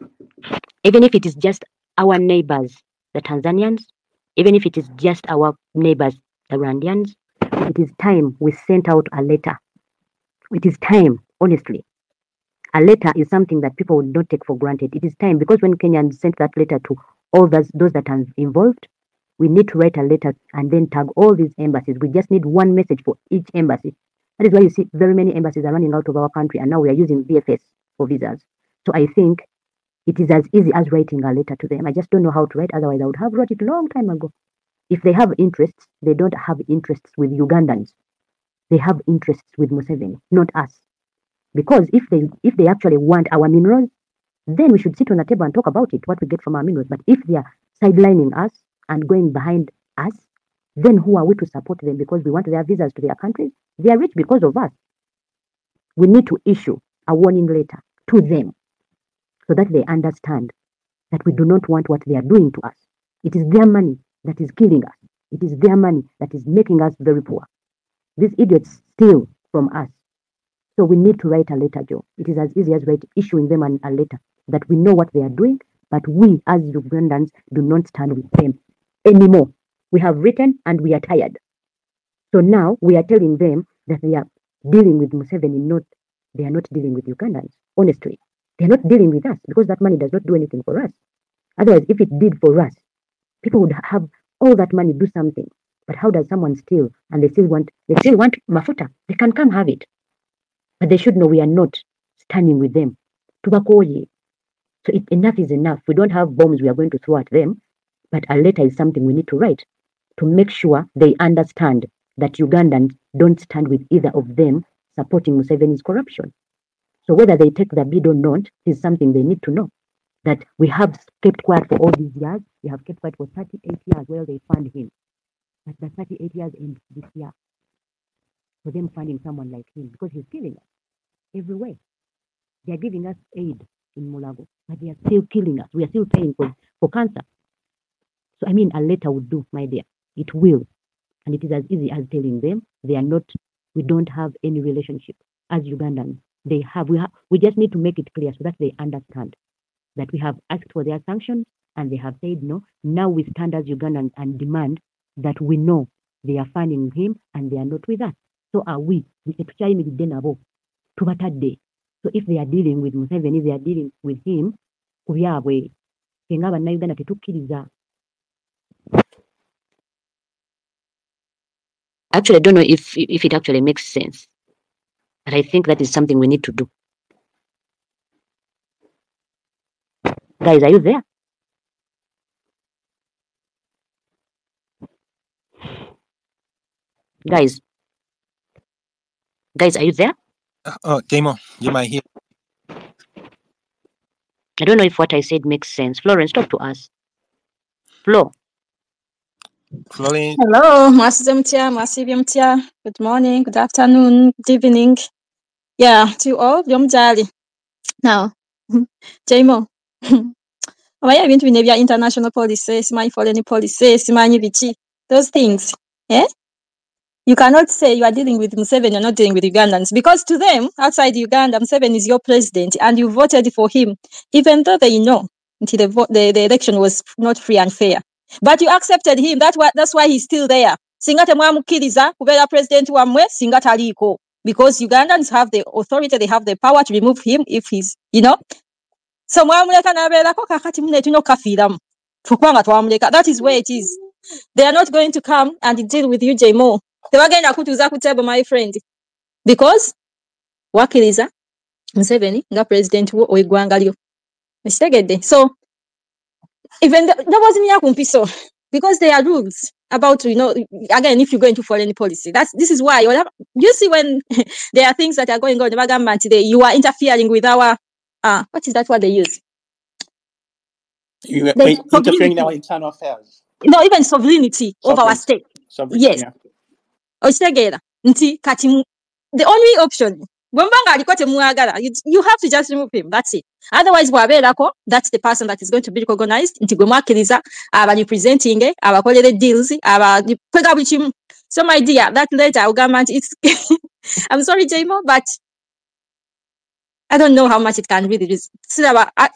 even if it is just our neighbors, the Tanzanians, even if it is just our neighbors, the Rwandians. It is time we sent out a letter. It is time, honestly. A letter is something that people would not take for granted. It is time, because when Kenyans sent that letter to all those that are involved, we need to write a letter and then tag all these embassies. We just need one message for each embassy. That is why you see very many embassies are running out of our country, and now we are using VFS for visas. So I think it is as easy as writing a letter to them. I just don't know how to write, otherwise I would have wrote it a long time ago. If they have interests, they don't have interests with Ugandans. They have interests with Museveni, not us. Because if they actually want our minerals, then we should sit on a table and talk about it, what we get from our minerals. But if they are sidelining us and going behind us, then who are we to support them because we want their visas to their countries? They are rich because of us. We need to issue a warning letter to them so that they understand that we do not want what they are doing to us. It is their money that is killing us. It is their money that is making us very poor. These idiots steal from us. So we need to write a letter, Joe. It is as easy as issuing them a letter that we know what they are doing, but we as Ugandans do not stand with them anymore. We have written and we are tired. So now we are telling them that they are dealing with Museveni, they are not dealing with Ugandans, honestly. They are not dealing with us because that money does not do anything for us. Otherwise, if it did for us, people would have all that money, do something. But how does someone steal and they still want mafuta? They can come have it. But they should know we are not standing with them. Tubakoye. So enough is enough. We don't have bombs we are going to throw at them, but a letter is something we need to write to make sure they understand that Ugandans don't stand with either of them supporting Museveni's corruption. So whether they take the bid or not is something they need to know. That we have kept quiet for all these years. We have kept quiet for 38 years while they fund him. But the 38 years end this year for them funding someone like him because he's killing us everywhere. They are giving us aid in Mulago, but they are still killing us. We are still paying for cancer. So a letter would do, my dear. It will. And it is as easy as telling them we don't have any relationship as Ugandans. We just need to make it clear so that they understand that we have asked for their sanctions and they have said no. Now we stand as Ugandans and demand that we know they are funding him and they are not with us. So are we. So if they are dealing with Museveni, they are dealing with him. Actually, I don't know if it actually makes sense. But I think that is something we need to do. Guys, are you there? Guys, are you there? Demo, you might hear. I don't know if what I said makes sense. Florence, talk to us. Flo. Florence. Hello, Masivimtia. Good morning, good afternoon, good evening. Yeah, to all, Jali. Now, Jamo. Why haven't we never international policies, my foreign policies, those things? Eh? You cannot say you are dealing with Museveni, you're not dealing with Ugandans, because to them, outside Uganda, Museveni is your president, and you voted for him, even though they know until the election was not free and fair. But you accepted him. That's why he's still there. Singate mwamukiriza kubera president wamwe singata aliko, because Ugandans have the authority, they have the power to remove him if he's, So mwamuleka nabeerako kakati mune tuno kafiramu. Tukwanga twamuleka. That is where it is. They are not going to come and deal with you, Jmo. Tebagenda kutuuza ku table, my friend, because wakiriza Museveni nga president wo w'eggwanga lyo. Ekitegedde. So even that wasn't yakumpiso, because there are rules about, again, if you go into foreign policy, this is why you see when there are things that are going on in the government today, you are interfering with our what is that word they use? You are interfering in our internal affairs. No, even sovereignty of our state. Yes. Yeah. The only option, you have to just remove him. That's it. Otherwise, that's the person that is going to be recognized. Representing deals. So, my dear, that letter, government, it's I'm sorry, Jmo, but I don't know how much it can really.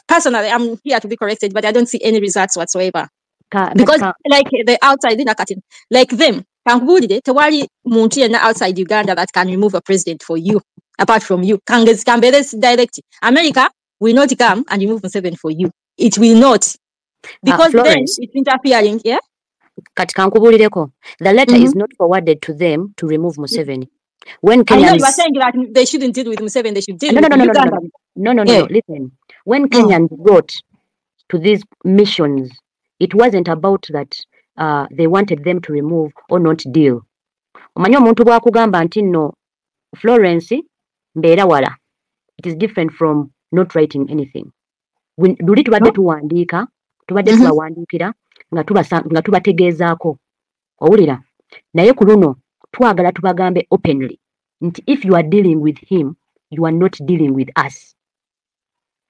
Personally, I'm here to be corrected, but I don't see any results whatsoever. Because like the outside, like them, tewali muntu yenna outside Uganda that can remove a president for you, apart from you. Direct. America will not come and remove Museveni for you. It will not. Because then it's interfering, yeah? The letter is not forwarded to them to remove Museveni. When Kenyans... I know you are saying that they shouldn't deal with Museveni, they should deal with Uganda. No, listen. When Kenyans wrote to these missions, it wasn't about that they wanted them to remove or not deal. Omanyi omuntu bwakugamba nti no Florence mbeera wala. It is different from not writing anything. Luli tubadde tuwandiika, tubadde tubawandiikira nga tubategeezaako. Owulira? Naye ku luno twagala tubagambe openly nti if you are dealing with him, you are not dealing with us.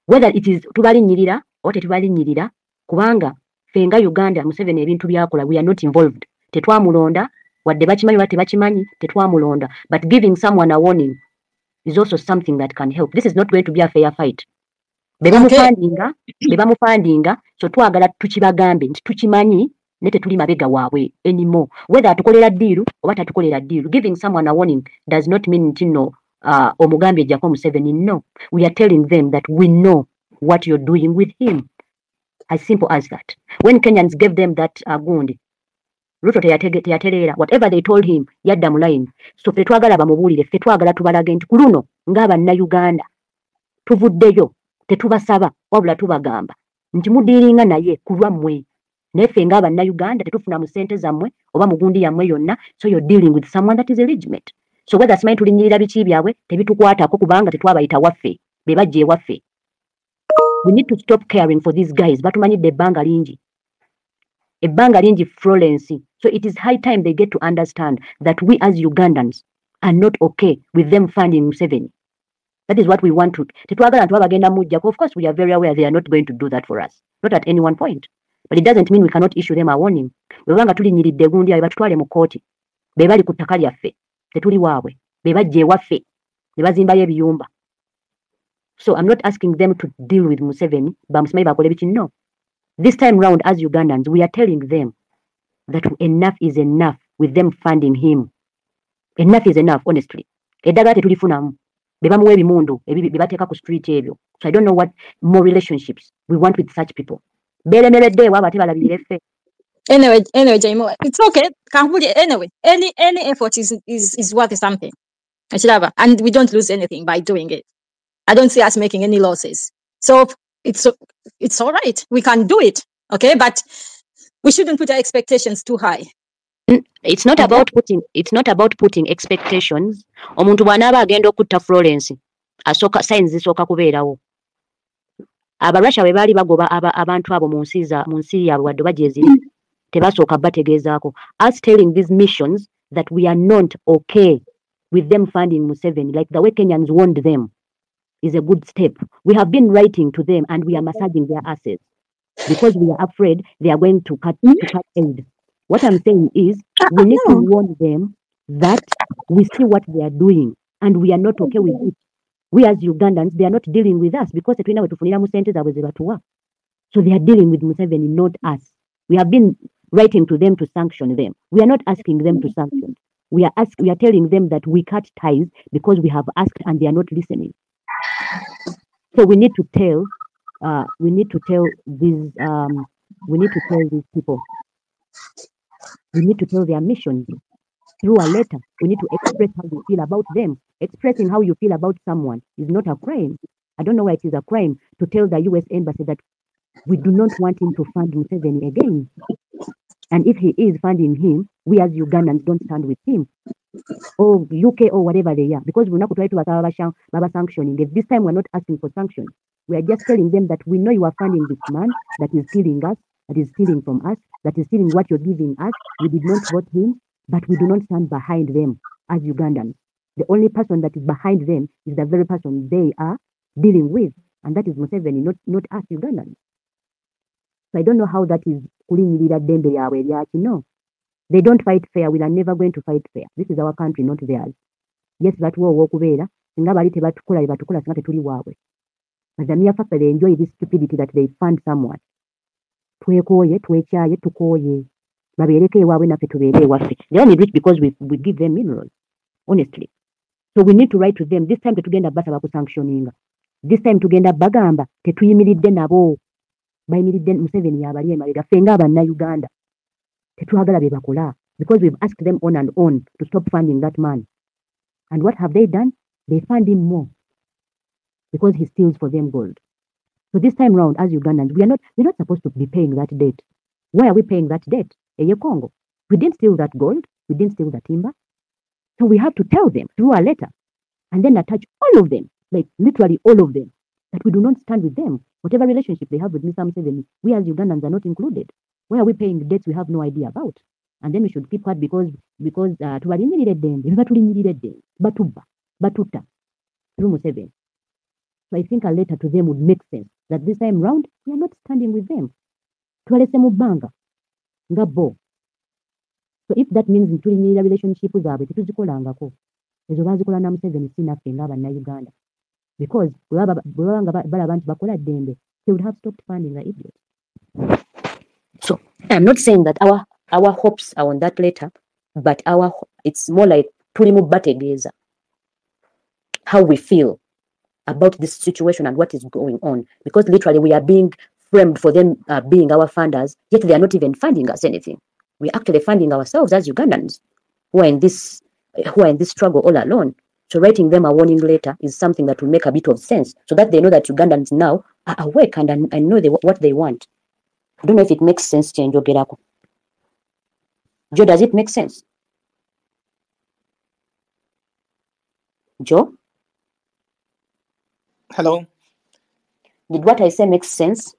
Whether it is tubalinnyirira oba tetubalinnyirira kubanga ffe nga Uganda Museveni ebintu byakola we are not involved. Tetwamulonda wadde bakimanyi oba tebakimanyi tetwamulonda, but giving someone a warning is also something that can help. This is not going to be a fair fight. Bebamufandinga so twagala tukibagambe nti tukimanyi ne tetuli mabega waabwe anymore. Whether atukolera ddiiru oba tatukolera ddiiru, giving someone a warning does not mean nti no omugambye ejjako Museveni. No, we are telling them that we know what you're doing with him. As simple as that. When Kenyans gave them that gundi, Ruto teyatereera, whatever they told him yadda mu line. So ffe twagala bamubuulire, ffe twagala tubalage nti ku luno ng'Abannayuganda tuvuddeyo tetubasaba wabula tubagamba nti mudiiringa naye ku lwammwe. Naye ffe ng'Abannayuganda tetufuna mu ssente zammwe oba mu gundi yammwe yonna, so you're dealing with someone that is illegitimate. So whether simanyi tulinnyirira biki byabwe tebitukwatako kubanga tetwabayita waffe be bajja ewaffe. We need to stop caring for these guys. Batumanyidde ebbanga lingi. Ebbanga lingi Florence. So it is high time they get to understand that we as Ugandans are not okay with them funding Museveni. That is what we want to. Tetwagala nti bagenda mujjako. Of course, we are very aware they are not going to do that for us. Not at any one point. But it doesn't mean we cannot issue them a warning. Bwebanga tulinnyiridde gundi ayo batutwale mu kooti. Be bali ku ttaka lyaffe. Tetuli waabwe. Be bajja ewaffe. Ne bazimbayo ebiyumba. So I'm not asking them to deal with Museveni. Bamusimanyi bakole biki? No. This time round, as Ugandans, we are telling them that enough is enough with them funding him. Enough is enough, honestly. Eddagala tetulifunamu. Be bamuwa ebimundu be bateeka ku street ebyo. So I don't know what more relationships we want with such people. Beelemeredde ewaabo ate balabirire ffe. Anyway, Jaimo, it's okay. Anyway, any effort is worth something. And we don't lose anything by doing it. I don't see us making any losses. So it's all right. We can do it. Okay, but we shouldn't put our expectations too high. It's not about putting expectations. Omuntu bw'anaaba agenda okutta Florence asooka signs zisooka kubeerawo. Abarussia bwe baali bagoba abantu abo mu nsi yaabwe wadde bagyeziri tebasooka bategeezaako. Us telling these missions that we are not okay with them funding Museveni, like the way Kenyans warned them, is a good step. We have been writing to them and we are massaging their asses because we are afraid they are going to cut aid. What I'm saying is we need to warn them that we see what they are doing and we are not okay with it. We as Ugandans, they are not dealing with us because so they are dealing with Museveni, not us. We have been writing to them to sanction them. We are not asking them to sanction. We are telling them that we cut ties because we have asked and they are not listening. So we need to tell these people. We need to tell their missions through a letter. We need to express how you feel about them. Expressing how you feel about someone is not a crime. I don't know why it is a crime to tell the US Embassy that we do not want him to fund Museveni again. And if he is funding him, we as Ugandans don't stand with him. Or UK or whatever they are. Because we're not going to try to sanctioning. This time we're not asking for sanctions. We are just telling them that we know you are funding this man that is stealing us, that is stealing from us, that is stealing what you're giving us. We did not vote him, but we do not stand behind them as Ugandans. The only person that is behind them is the very person they are dealing with, and that is Museveni, not us Ugandans. So I don't know how that is. No. They don't fight fair. We are never going to fight fair. This is our country, not theirs. Yes, that war okubeera singa bali tebatukula singa tetuli waabwe. But the mere fact that they enjoy this stupidity that they fund someone. Twekooye, twekyaye, tukooye. Babeereko ewaabwe naffe tubeere ewaffe. They only rich because we give them minerals, honestly. So we need to write to them. This time tetugenda basaba ku sanctioninga. This time tugenda bagamba tetuyimiridde nabo. Bayimiridde Museveni yabali emabega ffe ng'Abannayuganda. Tetwagala be bakola because we've asked them on and on to stop funding that man. And what have they done? They fund him more because he steals for them gold. So this time round, as Ugandans, we're not supposed to be paying that debt. Why are we paying that debt? Congo. We didn't steal that gold. We didn't steal the timber. So we have to tell them through a letter and then attach all of them, like literally all of them, that we do not stand with them. Whatever relationship they have with Mr. Museveni, we as Ugandans are not included. Why are we paying debts we have no idea about? And then we should keep quiet because batuta through Museveni. So I think a letter to them would make sense. that this time round we are not standing with them. Tubalese mu bbanga nga bo. So if that means tulinyirira relationship zaabwe tetuzikolangako, ezo bazikola na Museveni sinaffe ng'Abannayuganda. Because bwe baba nga balaba nti bakola ddembe, they would have stopped funding the idiots. So I'm not saying that our hopes are on that letter, but it's more like tuli mu bategeeza how we feel about this situation and what is going on. Because literally we are being framed for them being our funders, yet they are not even funding us anything. We're actually funding ourselves as Ugandans who are in this struggle all alone. So writing them a warning letter is something that will make a bit of sense, so that they know that Ugandans now are awake and know what they want. I don't know if it makes sense, Chenjo Gerako. Joe, does it make sense? Joe? Hello. Did what I say make sense?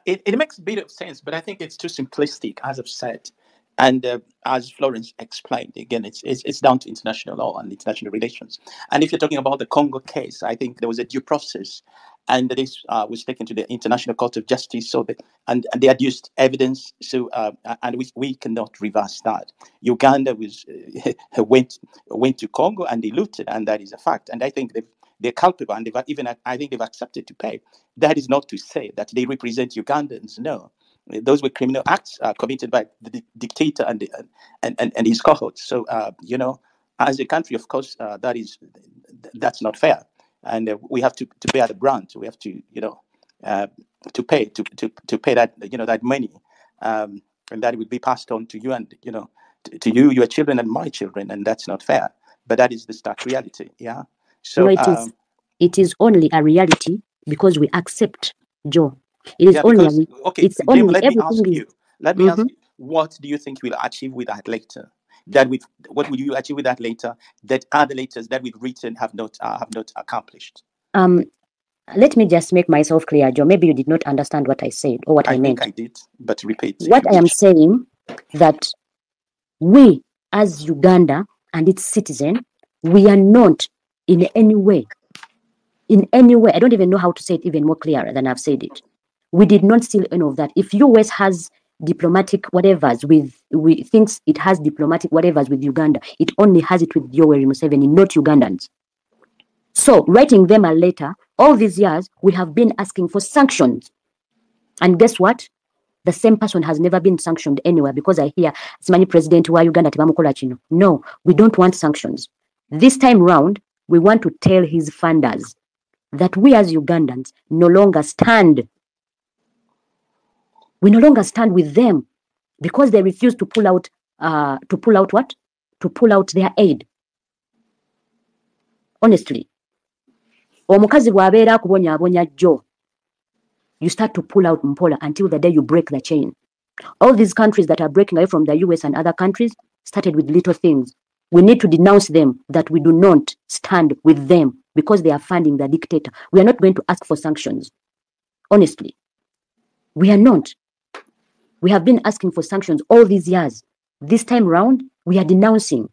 It makes a bit of sense, but I think it's too simplistic, as I've said. And as Florence explained, again, it's down to international law and international relations. And if you're talking about the Congo case, I think there was a due process, and this was taken to the International Court of Justice. So and they adduced evidence. So and we cannot reverse that. Uganda went to Congo and they looted, and that is a fact. And I think they're culpable, and I think they've accepted to pay. That is not to say that they represent Ugandans. No. Those were criminal acts committed by the dictator and his cohorts. So, as a country, of course, that's not fair, and we have to bear the brunt. We have to, to pay that that money, and that will be passed on to you and to you, your children, and my children, and that's not fair. But that is the stark reality. Yeah. So no, it is only a reality because we accept, Joe. It is only okay. It's only Let me ask Mm-hmm. you, what do you think we'll achieve with that later? What will you achieve with that later that other letters that we've written have not accomplished? Let me just make myself clear, Joe. Maybe you did not understand what I said or what I meant. I think I did, but repeat. What I am saying that we, as Uganda and its citizen, we are not in any way, I don't even know how to say it even more clearer than I've said it. We did not steal any of that. If US has diplomatic whatevers thinks it has diplomatic whatevers with Uganda, it only has it with Yoweri Museveni, not Ugandans. So writing them a letter, all these years, we have been asking for sanctions. And guess what? The same person has never been sanctioned anywhere, because I hear Simani President wa Uganda tebamukola kino. No, we don't want sanctions. This time round, we want to tell his funders that we as Ugandans no longer stand. We no longer stand with them because they refuse to pull out what? To pull out their aid. Honestly. Omukazi bw'abeera akubonyaabonya Joe, you start to pull out mpola until the day you break the chain. All these countries that are breaking away from the US and other countries started with little things. We need to denounce them, that we do not stand with them because they are funding the dictator. We are not going to ask for sanctions. Honestly. We are not. We have been asking for sanctions all these years. This time round, we are denouncing.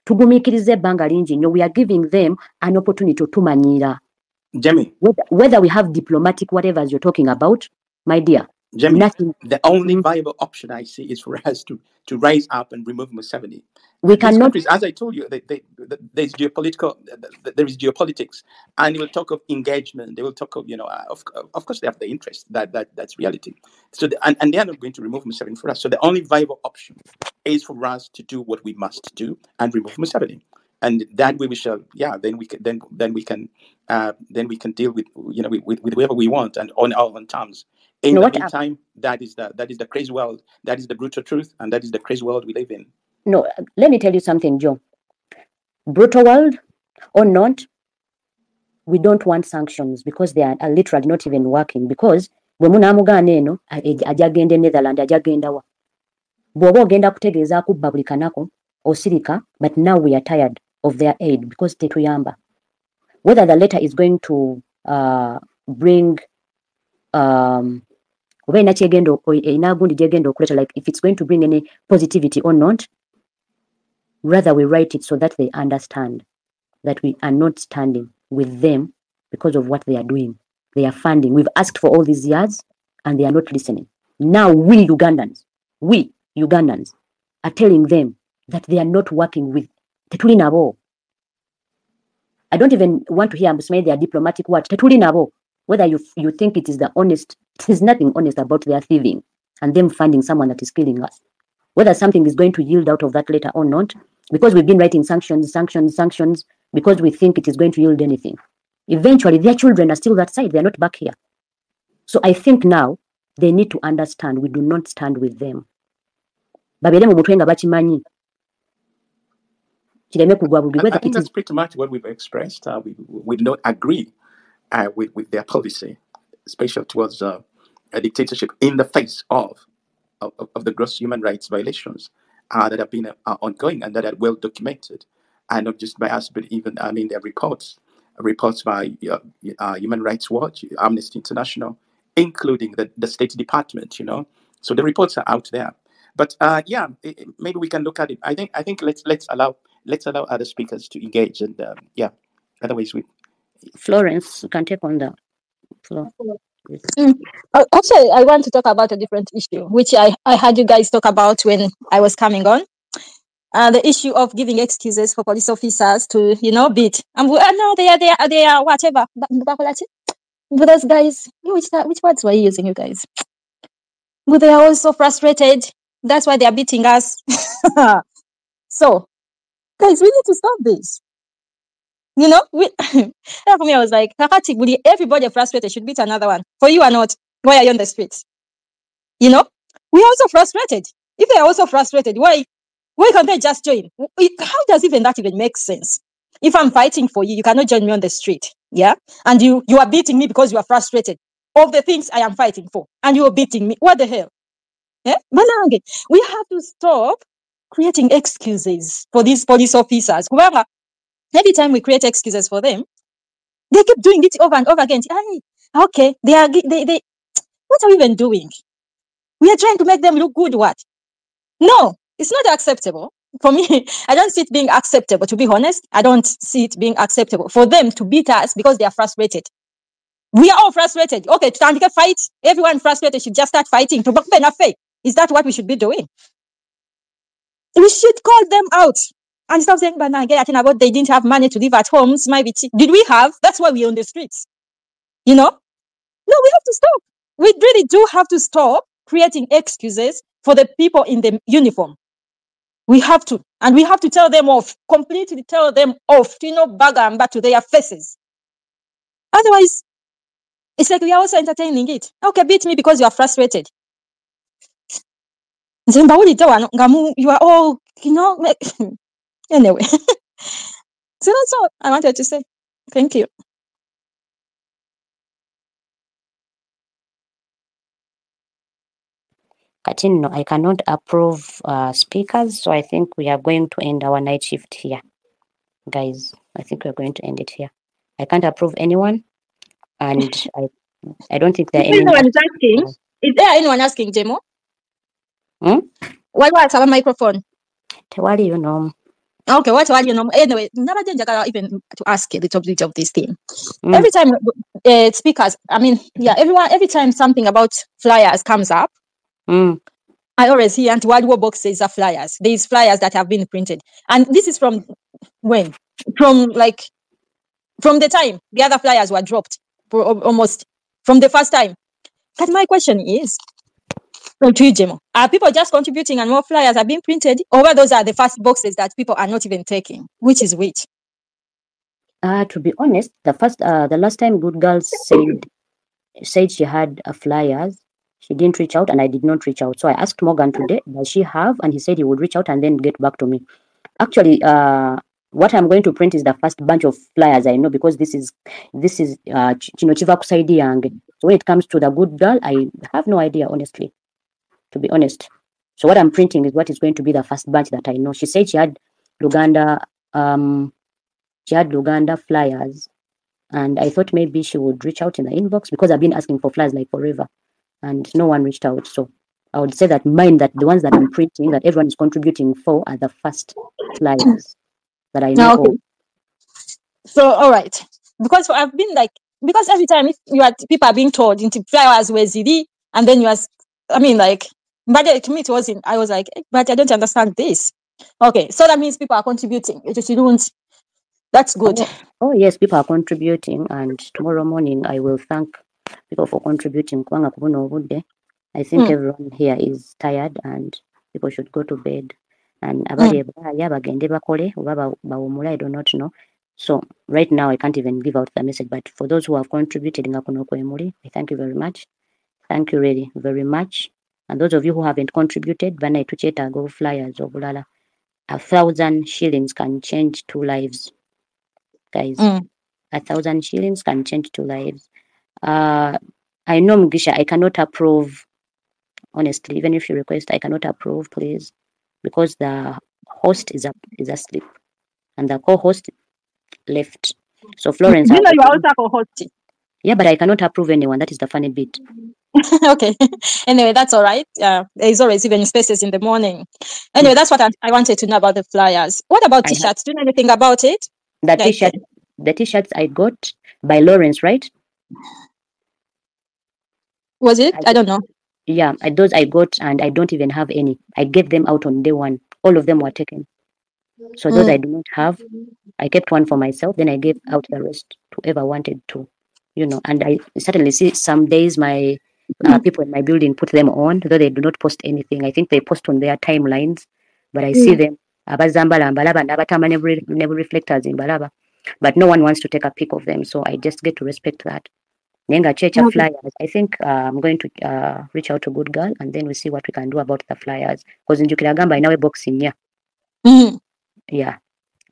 Tugumikirize ebbanga lingi nnyo. We are giving them an opportunity to tumanyira. Jimmy. Whether we have diplomatic whatever you're talking about, my dear. Jimmy, nothing. The only viable option I see is for us to rise up and remove Museveni. We These cannot. countries, as I told you, there's there is geopolitics, and they will talk of engagement. They will talk of, of course they have the interest. That's reality. So and they are not going to remove Museveni for us. So the only viable option is for us to do what we must do and remove Museveni, and that way we shall. Yeah, then we can deal with with whoever we want and on our own terms. In the meantime, that is the crazy world. That is the brutal truth, and that is the crazy world we live in. No, let me tell you something, Joe. Brutal world or not, we don't want sanctions because they are literally not even working. Because bwe munaamugana eno ajja genda Netherlands, ajja genda wa bw'oba ogenda kutegeeza akubba buli kanako osirika, but now we are tired of their aid because tetuyamba. Whether the letter is going to bring like if it's going to bring any positivity or not, rather we write it so that they understand that we are not standing with them because of what they are doing. their funding. We've asked for all these years and they are not listening. Now we Ugandans are telling them that they are not working with Tetuli nabo. I don't even want to hear their diplomatic words. Tetuli nabo. Whether you think it is the honest, there's nothing honest about their thieving and them finding someone that is killing us. Whether something is going to yield out of that later or not, because we've been writing sanctions, because we think it is going to yield anything. Eventually, their children are still that side. They're not back here. So I think now they need to understand we do not stand with them. I think that's pretty much what we've expressed. We don't agree with their policy, especially towards a dictatorship in the face of the gross human rights violations that have been ongoing and that are well documented, and not just by us, but even there are reports by Human Rights Watch, Amnesty International, including the State Department. So the reports are out there. But maybe we can look at it. I think let's allow other speakers to engage, and otherwise we. Florence, you can take on the floor. Actually, I want to talk about a different issue, which I heard you guys talk about when I was coming on. The issue of giving excuses for police officers to, beat. No, they are whatever. But those guys, which words were you using, you guys? But they are also frustrated. That's why they are beating us. So, guys, we need to stop this. For me, I was like, everybody frustrated should beat another one. For you or not, why are you on the streets? We are also frustrated. If they are also frustrated, why can't they just join? How does that even make sense? If I'm fighting for you, you cannot join me on the street, yeah? And you are beating me because you are frustrated of the things I am fighting for, and you are beating me. What the hell? Yeah? We have to stop creating excuses for these police officers. Whoever, every time we create excuses for them, they keep doing it over and over again. Okay, they what are we even doing? We are trying to make them look good. What? No, it's not acceptable. For me, I don't see it being acceptable, to be honest. I don't see it being acceptable for them to beat us because they are frustrated. We are all frustrated. Okay, to fight, everyone frustrated should just start fighting. Is that what we should be doing? We should call them out and stop saying, but about they didn't have money to live at homes. Did we have? That's why we're on the streets. No, we have to stop. We really do have to stop creating excuses for the people in the uniform. We have to. And we have to tell them off, completely tell them off, back to their faces. Otherwise, it's like we are also entertaining it. Okay, beat me because you are frustrated. You are all, anyway. So that's all I wanted to say. Thank you. Katino, I cannot approve speakers, so I think we are going to end our night shift here. Guys, I think we're going to end it here. I can't approve anyone, and I don't think there are anyone is asking. Is there anyone asking, Jemo? Why have a microphone? What do you know? Okay, what do you know? Anyway, never even to ask a little bit of this thing. Every time speakers, every time something about flyers comes up, I always hear World War boxes are flyers. These flyers that have been printed. And this is from when? From the time the other flyers were dropped, almost from the first time. But my question is, are people just contributing and more flyers are being printed, or those are the first boxes that people are not even taking? Which is which? To be honest, the last time Good Girl said she had flyers, she didn't reach out, and I did not reach out. So I asked Morgan today, does she have? And he said he would reach out and then get back to me. Actually, what I'm going to print is the first bunch of flyers I know, because this is Chiva Kusaidi Yange. So when it comes to the Good Girl, I have no idea, honestly, to be honest. So what I'm printing is what is going to be the first bunch that I know. She said she had Luganda flyers, and I thought maybe she would reach out in the inbox, because I've been asking for flyers like forever, and no one reached out. So I would say that the ones that I'm printing, that everyone is contributing for, are the first flyers that I know. Okay. So, all right. Because I've been because every time if you are people are being told into flowers where ziri, and then you are, I mean, like, but to me it wasn't. I was like, but I don't understand this. Okay, so that means people are contributing. It is, you don't. That's good. Oh yes, people are contributing, and tomorrow morning I will thank people for contributing. Kubanga kubuno obudde. I think everyone here is tired and people should go to bed. And abali ebaya bagende bakole oba bawumula, I do not know. So right now I can't even give out the message, but for those who have contributed nga kuno kwemuli, I thank you very much. Thank you really very much. And those of you who haven't contributed, bana tukyetaaga flyers obulala. 1,000 shillings can change 2 lives. Guys, 1,000 shillings can change 2 lives. I know Mugisha, I cannot approve. Honestly, even if you request, I cannot approve, please, because the host is asleep and the co-host left. So Florence, You know you are also co-hosting. Yeah, but I cannot approve anyone. That is the funny bit. Okay. Anyway, that's all right. There's always even spaces in the morning. Anyway, that's what I wanted to know about the flyers. What about t-shirts? Do you know anything about it? The t-shirts I got by Lawrence, right? Was it? I don't know. Yeah, those I got, and I don't even have any. I gave them out on day one. All of them were taken. So those I do not have. I kept one for myself, then I gave out the rest to whoever wanted to, you know. And I certainly see some days my people in my building put them on, though they do not post anything. I think they post on their timelines, but I see them. Abazambala mbalaba nabatamba never reflectors in balaba, but no one wants to take a pic of them, so I just get to respect that. Nenga checha flyers. I think I'm going to reach out to Good Girl, and then we see what we can do about the flyers. Because in Jukiragamba, I know a boxing, yeah.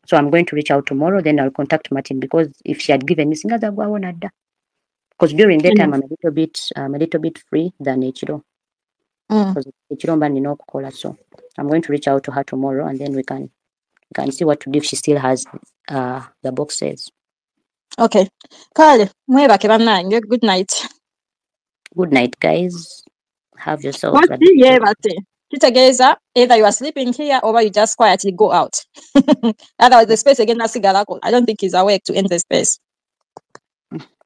So I'm going to reach out tomorrow, then I'll contact Martin, because if she had given me singaza gwa because during that time I'm a little bit free than Echiro. Because Echiro mba nina okukola, so I'm going to reach out to her tomorrow, and then we can see what to do if she still has the boxes. Okay. Kale, mwebake bannange. Good night. Good night, guys. Have yourselves a Kitegeeza either you are sleeping here or you just quietly go out. Otherwise the space again nasigalako. I don't think he's awake to end the space.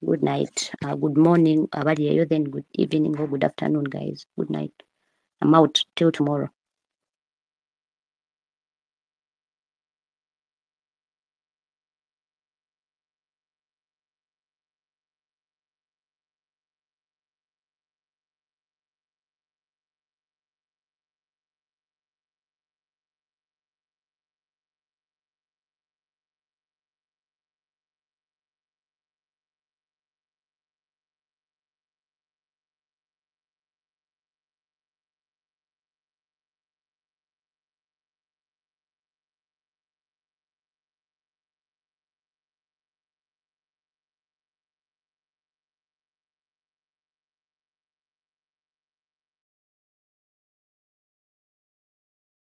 Good night. Good morning. Abali eyo, then good evening or good afternoon, guys. Good night. I'm out till tomorrow.